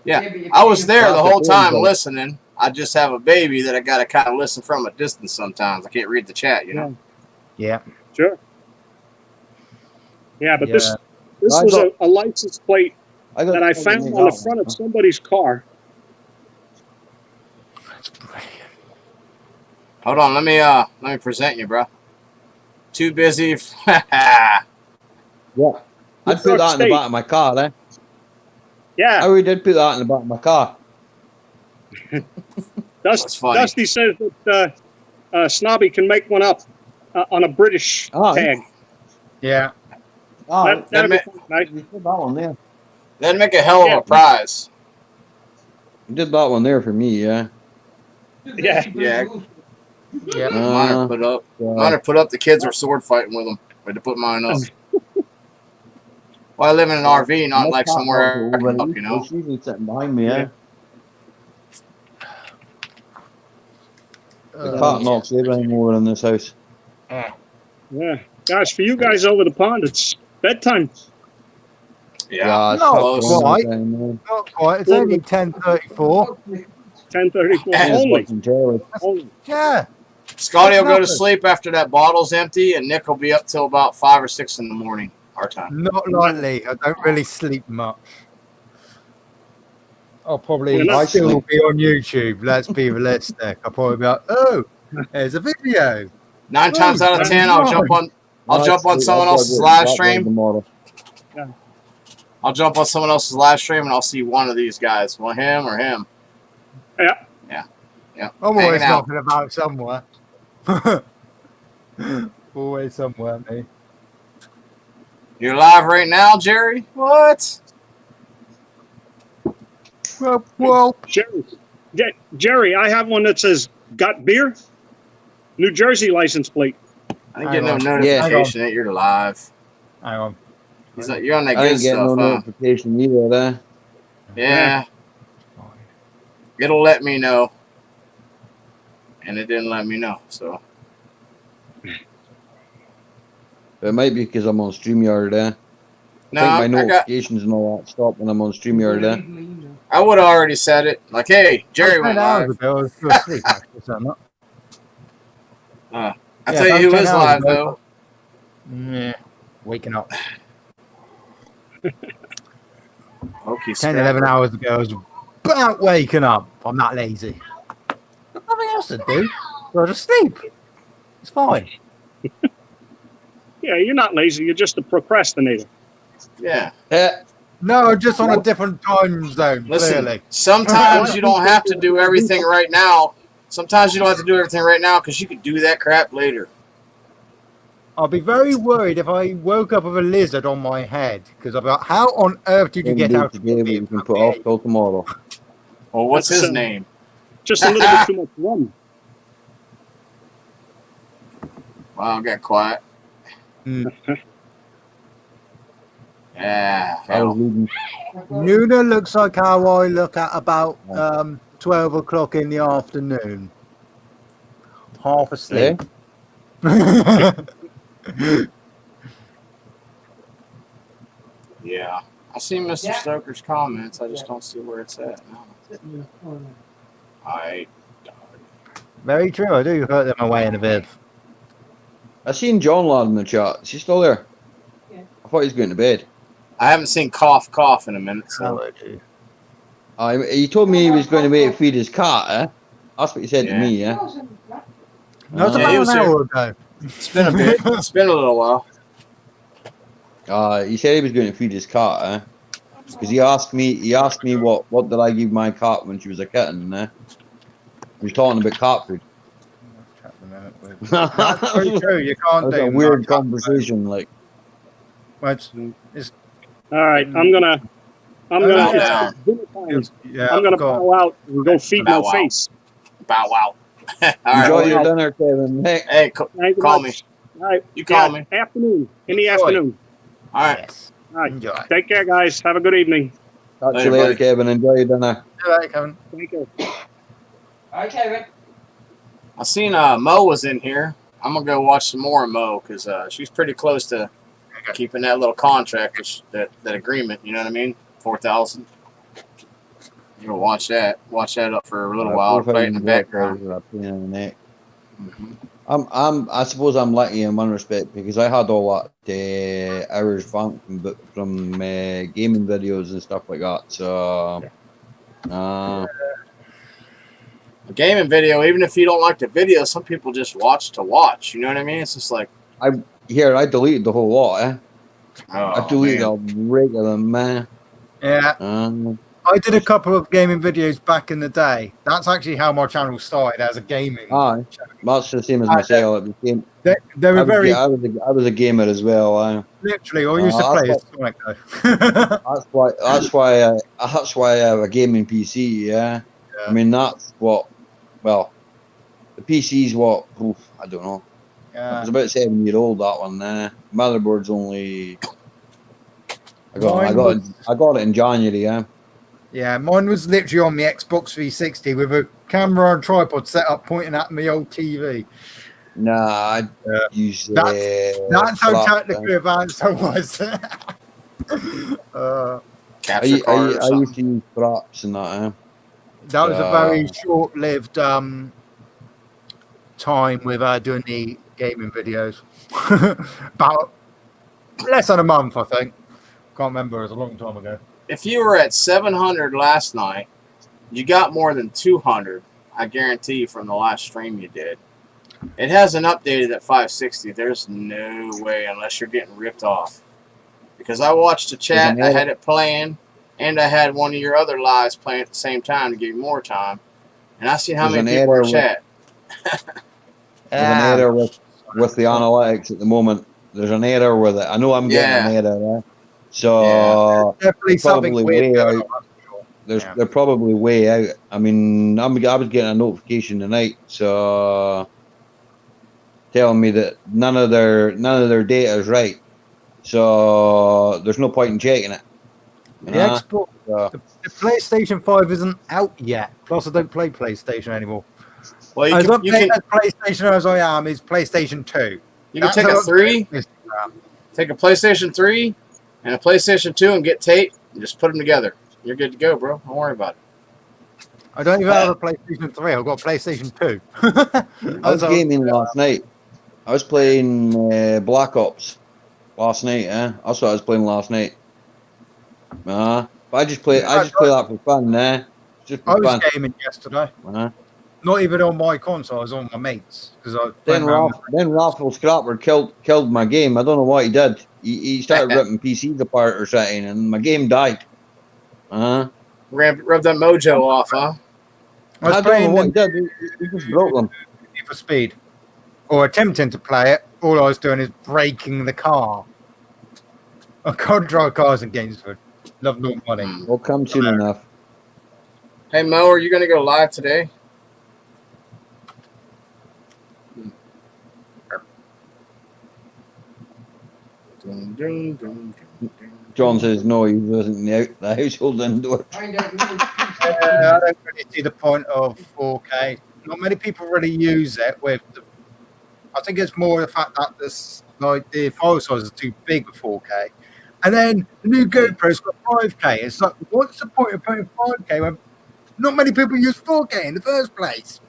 F: but you
A: I was
F: can't-
A: there the
E: That's
A: whole
E: the
A: time
E: thing,
A: listening. I just have a baby that I got to kind of listen from a distance sometimes. I can't read the chat, you know.
C: Yeah.
G: Sure. Yeah, but
C: Yeah.
G: this
E: I
G: was
E: got-
G: a license plate
E: I got
G: that I
E: Snobby to
G: found
E: make
G: on the
E: that
G: front
E: one.
G: of somebody's car.
C: That's brilliant.
A: Hold on, let me present you, bro. Too busy.
E: Yeah, I'd put that in the back of my car. I
G: Yeah,
E: really did put that in the back of my car.
A: That's funny.
G: Dusty says that Snobby can make one up on a British
E: Oh,
G: tag.
C: Yeah.
E: Oh,
G: That'd
A: that
G: be nice.
E: you did that one there.
A: That'd make a hell of
G: Yeah.
A: a prize.
E: You did that one there for me, yeah.
G: Yeah.
A: Yeah.
C: Yeah.
A: Mine are put up. Mine are put up. The kids are sword fighting with them. We had to put mine up. Well, I live in an RV, not like somewhere I can up, you know.
E: She's usually sitting behind me, yeah. The cat knocks everything over in this house.
G: Yeah. Gosh, for you guys over the pond, it's bedtime.
A: Yeah.
E: it's
C: No,
E: fucking
C: quite.
E: time, man.
C: Not quite. It's only 10:34.
G: 10:34
A: And-
G: only.
E: Fucking terrible.
G: Only.
C: Yeah.
A: Scotty will go to
C: Nothing.
A: sleep after that bottle's empty, and Nick will be up till about 5 or 6 in the morning, our time.
C: Not likely. I don't really sleep much. I'll probably
G: Well,
E: I
C: still
E: sleep.
C: be on YouTube. Let's be realistic. I'll probably be like, oh, there's a video.
A: 9 times out of 10, I'll jump on. I'll jump on someone else's live stream.
E: Tomorrow.
A: I'll jump on someone else's live stream, and I'll see one of these guys, well, him or him.
G: Yeah.
A: Yeah. Yeah.
C: I'm
A: hanging
C: always
A: out.
C: knocking about somewhere. Always somewhere, me.
A: You're live right now, Jerry? What?
C: Well,
G: Jerry, I have one that says "Got beer?" New Jersey license plate.
A: I didn't get no
C: Hang
A: notification that you're live.
C: hang on.
A: He's like, you're on that
E: I
A: good
E: ain't getting
A: stuff,
E: no
A: huh?
E: notification either.
A: Yeah. It'll let me know. And it didn't let me know, so.
E: It might be because I'm on StreamYard.
A: No,
E: I think my
A: I got.
E: notifications and all that stop when I'm on StreamYard.
A: I would have already said it. Like, hey, Jerry went
C: hours
A: live.
C: ago, I was still asleep, actually, so I'm not.
A: I
C: Yeah,
A: tell you who
C: about 10
A: is
C: hours
A: live
C: ago.
A: though.
C: Yeah, waking up.
A: Okay,
C: 10, 11 hours ago, I was about waking up. I'm not lazy. Got nothing else to do. So I just sleep. It's fine.
G: Yeah, you're not lazy. You're just a procrastinator.
A: Yeah.
C: No, just on a different time zone,
A: Listen,
C: clearly.
A: sometimes you don't have to do everything right now. Sometimes you don't have to do everything right now because you can do that crap later.
C: I'll be very worried if I woke up with a lizard on my head, because I'll be like, how on earth did you get out of
E: today, but you can put off till tomorrow.
A: Well, what's
G: That's,
A: his name?
G: Just a little bit too much rum.
A: Wow, I got quiet. Yeah.
E: I was leaving.
C: Nuna looks like how I look at about 12 o'clock in the afternoon. Half asleep.
A: Yeah. I see Mr. Stoker's comments. I just don't see where it's at now.
C: Very true. I do hurt them away in a bit.
E: I seen John Lad in the chat. Is he still there?
D: Yeah.
E: I thought he was going to bed.
A: I haven't seen cough in a minute, so.
E: He told me he was going to wait to feed his cat, eh? That's what he said to me, yeah?
C: That was
A: Yeah, he
C: about
A: was
C: an
A: here.
C: hour ago.
A: It's been a bit. It's been a little while.
E: He said he was going to feed his cat, eh? Because he asked me what did I give my cat when she was a kitten, eh? He was talking about cat food.
C: That's very true. You can't
E: That's
C: do
E: a weird
C: much.
E: conversation, like.
C: But
G: All right, I'm gonna.
A: Yeah.
G: It's dinner time.
C: yeah,
G: I'm gonna
C: go on.
G: bow out and go feed my
A: Bow wow.
G: face.
A: Bow wow. All right.
E: Enjoy
A: well,
E: your dinner, Kevin. Hey,
A: Hey,
G: Thank you
A: call me.
G: much. All right.
A: You call me.
G: Afternoon. In the
C: Enjoy.
G: afternoon.
A: All right.
C: Yes.
G: All right.
C: Enjoy.
G: Take care, guys. Have a good evening.
E: talk to
A: Later,
E: you later,
A: buddy.
E: Kevin. Enjoy your dinner.
C: All right, Kevin.
G: Thank you.
F: Okay, Rick.
A: I seen Mo was in here. I'm gonna go watch some more of Mo because she's pretty close to keeping that little contract, that agreement. You know what I mean? 4,000. You go watch that. Watch that up for a little while. Play it in the background. Mm-hmm.
E: I suppose I'm lucky in one respect because I had all that hours bank from gaming videos and stuff like that. So,
A: A gaming video, even if you don't like the video, some people just watch to watch. You know what I mean? It's just like
E: I deleted the whole lot. Eh? I deleted
A: man.
E: a regular man.
C: Yeah. I did a couple of gaming videos back in the day. That's actually how my channel started, as a gaming.
E: Aye, that's the same as myself. It became,
C: They were very
E: I was a gamer as well.
C: literally. All I used to play is Sonic though.
E: That's why I have a gaming PC. Yeah, I mean that's what. Well, the PC's what? Oof, I don't know.
C: Yeah.
E: It's about 7 year old that one. Motherboard's only. I got it in January. Yeah.
C: Yeah, mine was literally on the Xbox 360 with a camera and tripod set up pointing at my old TV.
E: Nah, I use
C: That's how technically advanced I was.
A: Capture
E: I used
A: card
E: to use props and that.
C: That was a very short-lived time with doing the gaming videos. About less than a month, I think. Can't remember. It was a long time ago.
A: If you were at 700 last night, you got more than 200. I guarantee you from the last stream you did. It hasn't updated at 560. There's no way unless you're getting ripped off. Because I watched the chat, I had it playing, and I had one of your other lives playing at the same time to give you more time. And I seen how
E: There's
A: many
E: an
A: people
E: error
A: in chat.
E: There's an error with the analytics at the moment. There's an error with it. I know I'm getting an error. So
C: Definitely something
E: probably
C: weird
E: way
C: going
E: out.
C: on, that's for sure. Yeah.
E: They're probably way out. I mean, I was getting a notification tonight, so telling me that none of their data is right. So there's no point in checking it.
C: The export,
E: So,
C: the PlayStation 5 isn't out yet. Plus, I don't play PlayStation anymore.
A: Well,
C: As
A: you
C: updated
A: can
C: as PlayStation as I am is PlayStation 2.
A: you can
C: That's
A: take
C: how
A: a
C: updated
A: 3,
C: PlayStation I am.
A: take a PlayStation 3 and a PlayStation 2 and get tape and just put them together. You're good to go, bro. Don't worry about it.
C: I don't even have a PlayStation 3. I've got a PlayStation 2.
E: I was gaming last night. I was playing Black Ops last night. That's what I was playing last night. But I just play that for fun. Just
C: I
E: for
C: was
E: fun.
C: gaming yesterday. Not even on my console. I was on my mates because I was
E: Then Raffle Scrapper killed my game. I don't know what he did. He started ripping PCs apart or something, and my game died.
A: Rub that mojo off, huh?
C: I was
E: don't
C: playing
E: know what he did. He just broke them.
C: Need for Speed, or attempting to play it. All I was doing is breaking the car. I can't drive cars in Gainesford. Love no money.
E: Will come soon enough.
A: Hey Mo, are you gonna go live today?
E: John says no, he wasn't out the household indoor.
C: I don't really see the point of 4K. Not many people really use it. I think it's more the fact that the file size is too big for 4K. And then the new GoPro's got 5K. It's like, what's the point of putting 5K when not many people use 4K in the first place?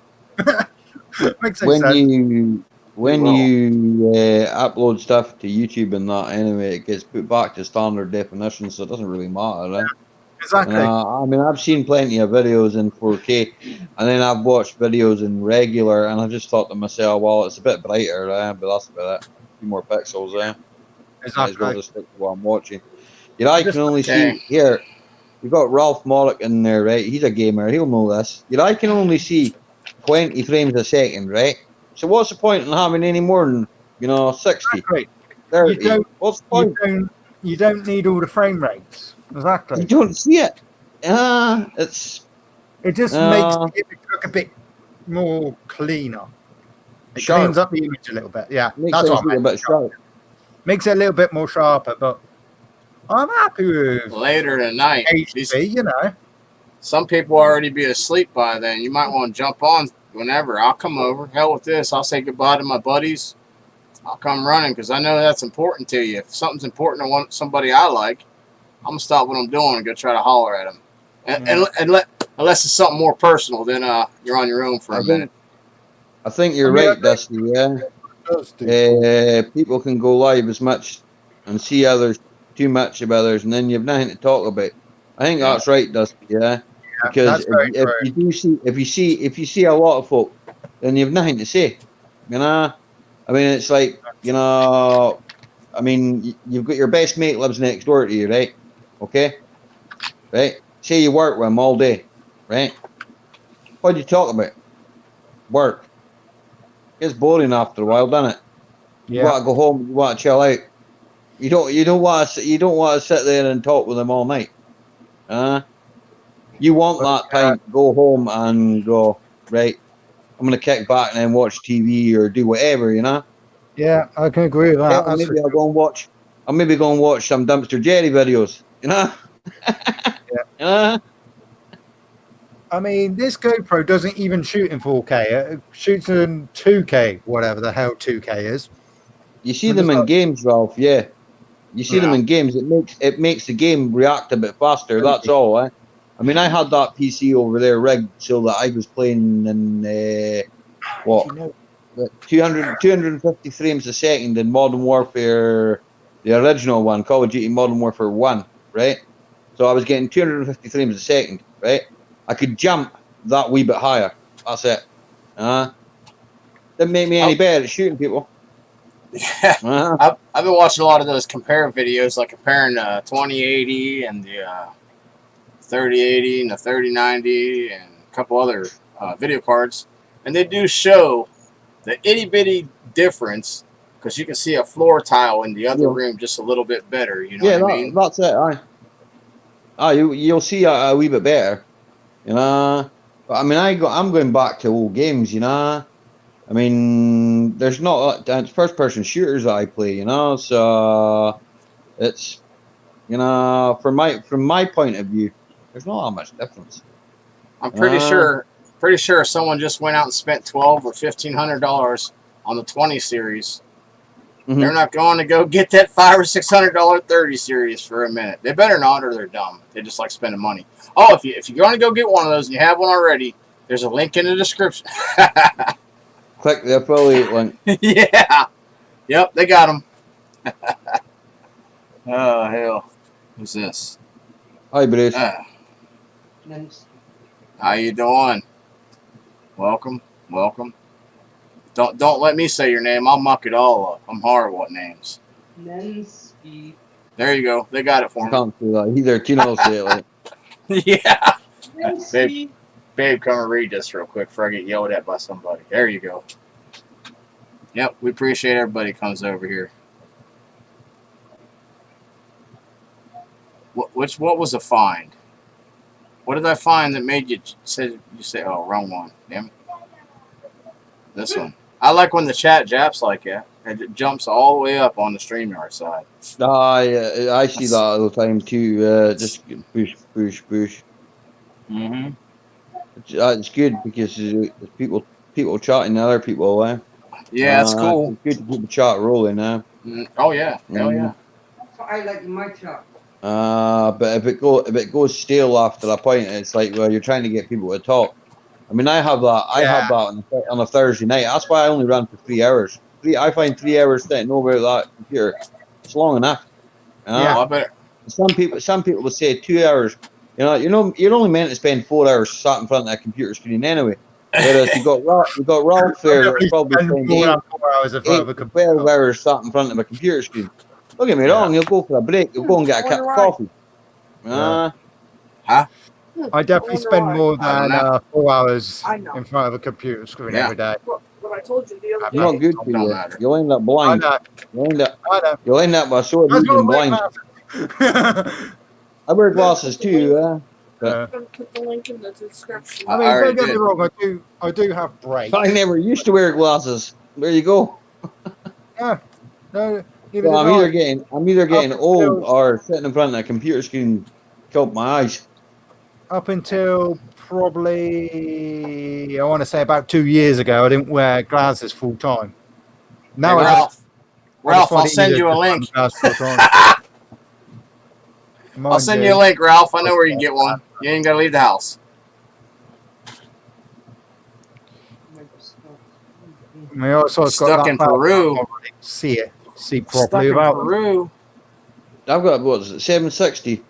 C: Makes sense.
E: When you upload stuff to YouTube and that, anyway, it gets put back to standard definition, so it doesn't really matter. Right?
C: Exactly.
E: I mean, I've seen plenty of videos in 4K, and then I've watched videos in regular, and I just thought to myself, well, it's a bit brighter, but that's about it. A few more pixels,
C: Exactly.
E: Might as well just stick to what I'm watching. Your eye can only see here. You've got Ralph Mollick in there, right? He's a gamer. He'll know this. Your eye can only see 20 frames a second, right? So what's the point in having any more than 60,
C: Exactly.
E: 30? What's the point?
C: You don't need all the frame rates. Exactly.
E: You don't see it.
C: It just makes the image look a bit more cleaner. It
E: Sharp.
C: cleans up the image a little bit. Yeah,
E: Makes
C: that's
E: sense
C: what I
E: a
C: meant.
E: bit sharp.
C: Makes it a little bit more sharper, but I'm happy with
A: Later tonight.
C: HD,
A: Some people already be asleep by then. You might want to jump on whenever. I'll come over. Hell with this. I'll say goodbye to my buddies. I'll come running because I know that's important to you. If something's important to somebody I like, I'm going to stop what I'm doing and go try to holler at them. Unless it's something more personal, then you're on your own for a minute.
E: I think you're right, Dusty, people can go live as much and see others too much of others, and then you've nothing to talk about. I think that's right, Dusty, because if you see a lot of folk, then you've nothing to say. I mean, it's like, I mean, you've got your best mate lives next door to you, right? Okay? Right? Say you work with him all day, right? What do you talk about? Work. It's boring after a while, doesn't it? You want to go home, you want to chill out. You don't want to sit there and talk with them all night. You want that time to go home and go, right, I'm gonna kick back and then watch TV or do whatever,
C: Yeah, I can agree with that.
E: I'll maybe go and watch some Dumpster Jerry videos,
C: I mean, this GoPro doesn't even shoot in 4K. It shoots in 2K, whatever the hell 2K is.
E: You see them in games, Ralph. Yeah, you see them in games. It makes the game react a bit faster. That's all. I mean, I had that PC over there rigged so that I was playing in 250 frames a second in Modern Warfare, the original one, Call of Duty Modern Warfare 1, right? So I was getting 250 frames a second, right? I could jump that wee bit higher. That's it. Didn't make me any better at shooting people.
A: Yeah, I've been watching a lot of those compare videos, like comparing 2080 and the 3080 and the 3090 and a couple other video cards, and they do show the itty bitty difference because you can see a floor tile in the other room just a little bit better. You know
E: Yeah,
A: what I mean?
E: that's it. You'll see a wee bit better, you know. But I mean, I'm going back to old games, you know. I mean, there's not it's first-person shooters that I play, you know. So it's, you know, from my point of view, there's not that much difference.
A: I'm pretty sure someone just went out and spent $1,200 or $1,500 on the 20 series.
E: Mhm.
A: They're not going to go get that $500 or $600 30 series for a minute. They better not, or they're dumb. They just like spending money. Oh, if you're going to go get one of those and you have one already, there's a link in the description.
E: Click the affiliate link.
A: Yeah. Yep, they got them. Oh hell, who's this?
E: Hi, Bruce.
A: How you doing? Welcome. Don't let me say your name. I'll muck it all up. I'm horrible at names.
F: Nensky.
A: There you go. They got it for me.
E: Can't do that either. Tina will say it like.
A: Yeah.
F: Nensky.
A: Babe, come and read this real quick before I get yelled at by somebody. There you go. Yep, we appreciate everybody who comes over here. What was a find? What did I find that made you say oh, wrong one? Damn it. This one. I like when the chat japs like that. It jumps all the way up on the StreamYard side.
E: I see that all the time too. Just push.
A: Mm-hmm.
E: It's good because there's people chatting other people.
A: Yeah, that's cool.
E: It's good to keep the chat rolling.
A: Oh yeah, hell yeah.
F: That's what I like in my chat.
E: But if it goes stale after a point, it's like, well, you're trying to get people to talk. I mean, I have that. I have that on a Thursday night. That's why I only run for 3 hours. I find 3 hours sitting over that computer. It's long enough.
A: Yeah, I bet.
E: Some people will say 2 hours. You know, you're only meant to spend 4 hours sat in front of that computer screen anyway. Whereas you got Ralph there that'll probably spend
C: 4 hours of
E: 12 hours sat in front of a computer screen. Don't get me wrong, you'll go for a break, you'll go and get a cup of coffee.
C: I definitely spend more than 4 hours
F: I know.
C: in front of a computer screen
A: Yeah.
C: every day.
F: What I told you the other
E: It's not good for
A: Don't
E: you.
A: matter.
E: You'll end up
C: I
E: blind.
C: know.
E: You'll end up with a sword
C: That's
E: reading
C: what
E: blind.
C: I
E: I wear glasses too.
F: I'm gonna put the link in the description.
C: I mean,
A: I
C: don't get
A: already
C: me wrong. I do have breaks.
E: I never used to wear glasses. There you go.
C: No, neither
E: So
C: did
E: I'm
C: I.
E: either getting
C: Up
E: old
C: until-
E: or sitting in front of a computer screen killed my eyes.
C: Up until probably, I want to say about 2 years ago, I didn't wear glasses full time. Now
A: Hey,
C: I just
A: Ralph,
C: find
A: I'll
C: it
A: send
C: easier
A: you a
C: to
A: link.
C: wear glasses full time.
A: I'll send you a link, Ralph. I know where you can get one. You ain't gotta leave the house.
C: I mean, also it's got
A: Stuck
C: that
A: in
C: bad
A: Peru.
C: camera, see
A: Stuck
C: properly
A: in
C: without
A: Peru.
E: I've got, what is it, 760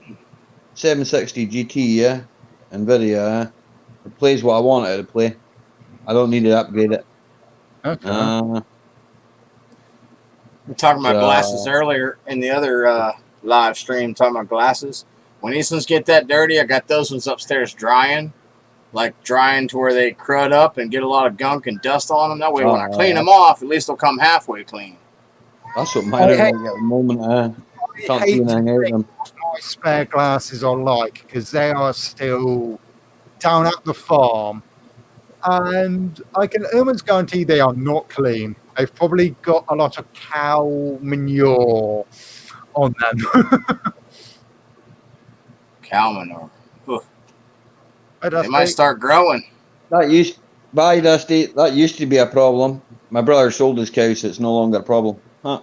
E: GT, yeah, NVIDIA. It plays what I want it to play. I don't need to upgrade it.
C: Okay.
A: We were talking about glasses earlier in the other live stream, talking about glasses. When these ones get that dirty, I got those ones upstairs drying to where they crud up and get a lot of gunk and dust on them. That way, when I clean them off, at least they'll come halfway clean.
E: That's what mine are like at the moment. Can't see anything out of them.
C: My spare glasses are like, because they are still down at the farm, and I can almost guarantee they are not clean. They've probably got a lot of cow manure on them.
A: Cow manure.
C: But
A: They might start growing.
E: Dusty, that used to be a problem. My brother sold his cow, so it's no longer a problem. I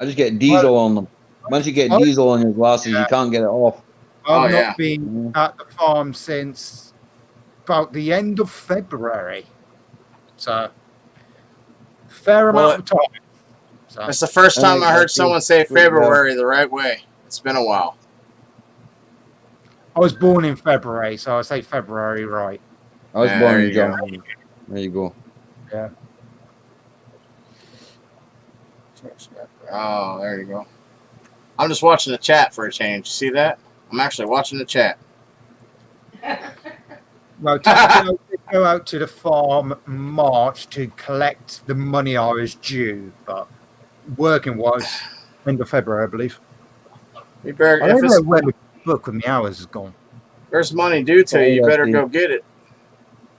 E: just get diesel on them. Once you get diesel on your glasses, you can't get it off.
C: I've
A: yeah.
C: not been at the farm since about the end of February. So, fair amount of time. So,
A: It's the first time I heard someone say February the right way. It's been a while.
C: I was born in February, so I say February right.
E: I was
A: Yeah,
E: born
A: there
E: in
A: you go.
E: January. There you go.
C: Yeah.
A: Oh, there you go. I'm just watching the chat for a change. See that? I'm actually watching the chat.
C: Well, technically, I did go out to the farm in March to collect the money I was due, but working was end of February, I believe.
A: You better,
C: I
A: if
C: don't
A: it's,
C: know where the book with my hours is gone.
A: there's money due to you, you better go get it.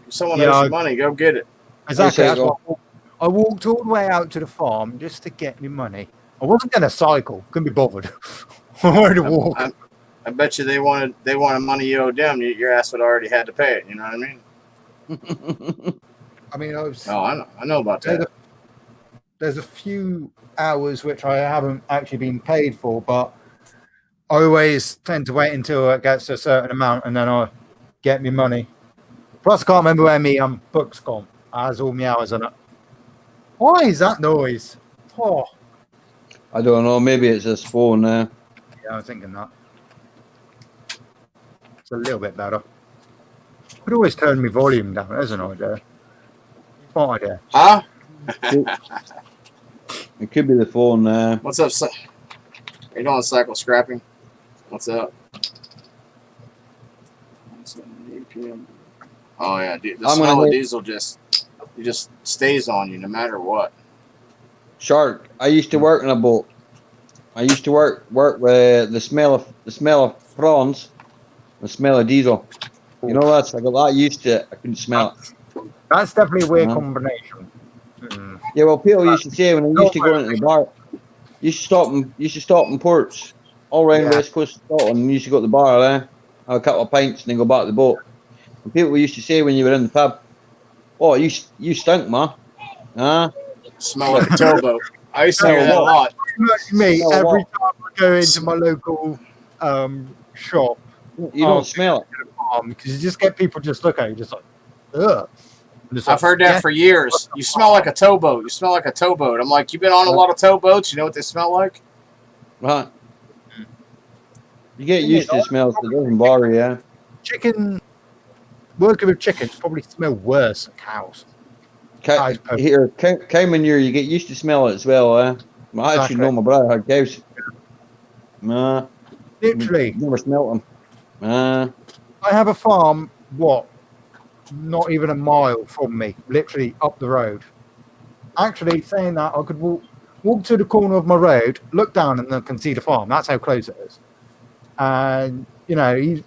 A: If someone owes you money, go get it.
C: Exactly.
E: say
C: That's what I walked all the way out to the farm just to get me money. I wasn't going to cycle. Couldn't be bothered. I wanted to walk.
A: I bet you they wanted money you owed them. Your ass would already had to pay it. You know what I mean?
C: I mean,
A: I know about that.
C: There's a few hours which I haven't actually been paid for, but I always tend to wait until it gets to a certain amount and then I get me money. Plus, I can't remember where me book's gone. I has all my hours on it. Why is that noise? Oh,
E: I don't know. Maybe it's this phone now.
C: yeah, I was thinking that. It's a little bit better. Could always turn my volume down. There's an idea. What idea?
A: Huh?
E: It could be the phone now.
A: What's up? Are you doing cycle scrapping? What's up? Oh yeah, the smell of diesel just stays on you no matter what.
E: Shark. I used to work in a boat. I used to work with the smell of prawns, the smell of diesel. You know, I got that used to it. I couldn't smell it.
C: That's definitely a weird combination. Mm.
E: Yeah, well, people used to say when I used to go into the bar, you should stop in ports all around West Coast of Scotland, and you used to go to the bar there, have a couple of pints, and then go back to the boat. And people used to say when you were in the pub, "Oh, you stink, man."
A: Smell like a towboat. I used to hear that a lot.
C: Me, every time I go into my local shop,
E: you don't smell it.
C: Because you just get people just look at you, just like, ugh.
A: I've heard that for years. You smell like a towboat. You smell like a towboat. I'm like, you've been on a lot of towboats. You know what they smell like?
E: Right. You get used to the smells. It doesn't bother you.
C: Chicken, working with chickens probably smell worse than cows.
E: Cow manure, you get used to smell it as well. I actually know my brother had cows.
C: Literally.
E: Never smelt them.
C: I have a farm, not even a mile from me, literally up the road. Actually, saying that, I could walk to the corner of my road, look down, and then can see the farm. That's how close it is. And, you know,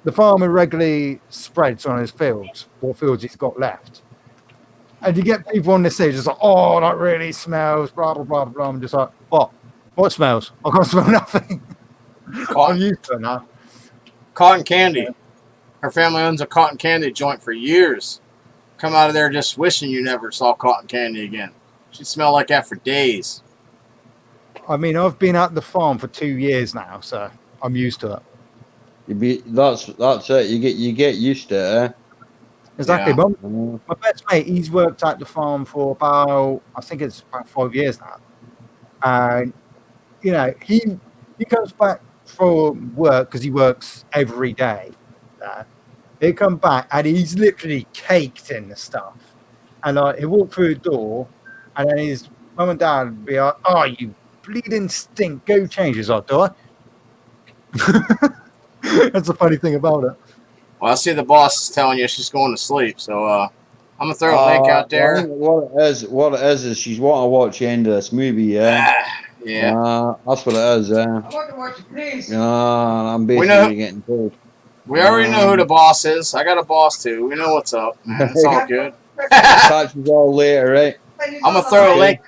C: the farmer regularly spreads on his fields, what fields he's got left. And you get people on the stage just like, oh, that really smells, blah, blah, blah, blah. I'm just like, what? What smells? I can't smell nothing. I'm used to it now.
A: Cotton candy. Her family owns a cotton candy joint for years. Come out of there just wishing you never saw cotton candy again. She smelled like that for days.
C: I mean, I've been at the farm for 2 years now, so I'm used to it.
E: That's it. You get used to it.
C: Exactly.
A: Yeah.
C: My best mate, he's worked at the farm for about 5 years now. And, you know, he comes back from work because he works every day. He come back and he's literally caked in the stuff. And he walked through the door and then his mum and dad would be like, oh, you bleeding stink, go change. He's like, do I? That's the funny thing about it.
A: Well, I see the boss is telling you she's going to sleep, so I'm gonna throw a link out there.
E: What it is she's wanting to watch the end of this movie. Yeah. That's what it is.
F: I want to watch it, please.
E: I'm basically getting told.
A: We already know who the boss is. I got a boss too. We know what's up. It's all good.
E: Catch us all later, right?
A: I'm gonna throw a link.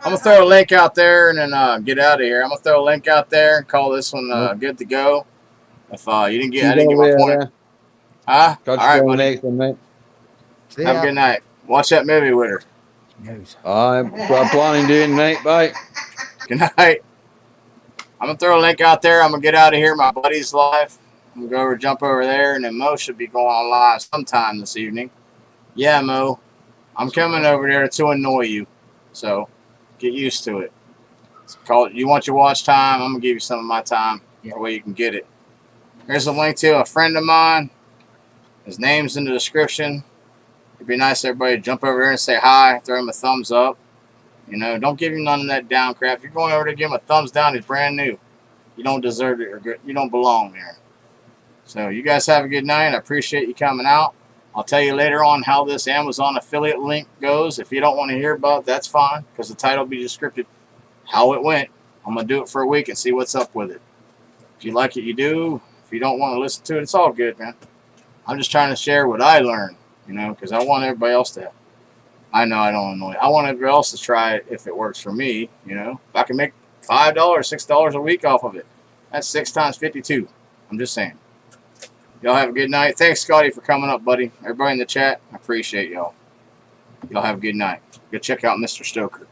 A: I'm gonna throw a link out there and then get out of here. I'm gonna throw a link out there and call this one good to go. If you didn't get, I didn't get my point. Huh? All right, buddy.
E: Next one, mate.
A: Have a good night. Watch that movie with her.
E: I'm planning doing tonight. Bye.
A: Good night. I'm gonna throw a link out there. I'm gonna get out of here. My buddy's live. I'm gonna jump over there, and then Mo should be going on live sometime this evening. Yeah, Mo. I'm coming over there to annoy you. So get used to it. You want your watch time? I'm gonna give you some of my time. That way you can get it. Here's a link to a friend of mine. His name's in the description. It'd be nice everybody to jump over there and say hi, throw him a thumbs up. You know, don't give him none of that down crap. If you're going over to give him a thumbs down, he's brand new. You don't deserve it, or you don't belong there. So you guys have a good night. I appreciate you coming out. I'll tell you later on how this Amazon affiliate link goes. If you don't want to hear about it, that's fine, because the title will be descriptive how it went. I'm going to do it for a week and see what's up with it. If you like it, you do. If you don't want to listen to it, it's all good, man. I'm just trying to share what I learned, you know, because I want everybody else to. I know I don't annoy. I want everybody else to try it if it works for me, you know. If I can make $5, $6 a week off of it, that's 6 times 52. I'm just saying. Y'all have a good night. Thanks, Scotty, for coming up, buddy. Everybody in the chat, I appreciate y'all. Y'all have a good night. Go check out Mr. Stoker.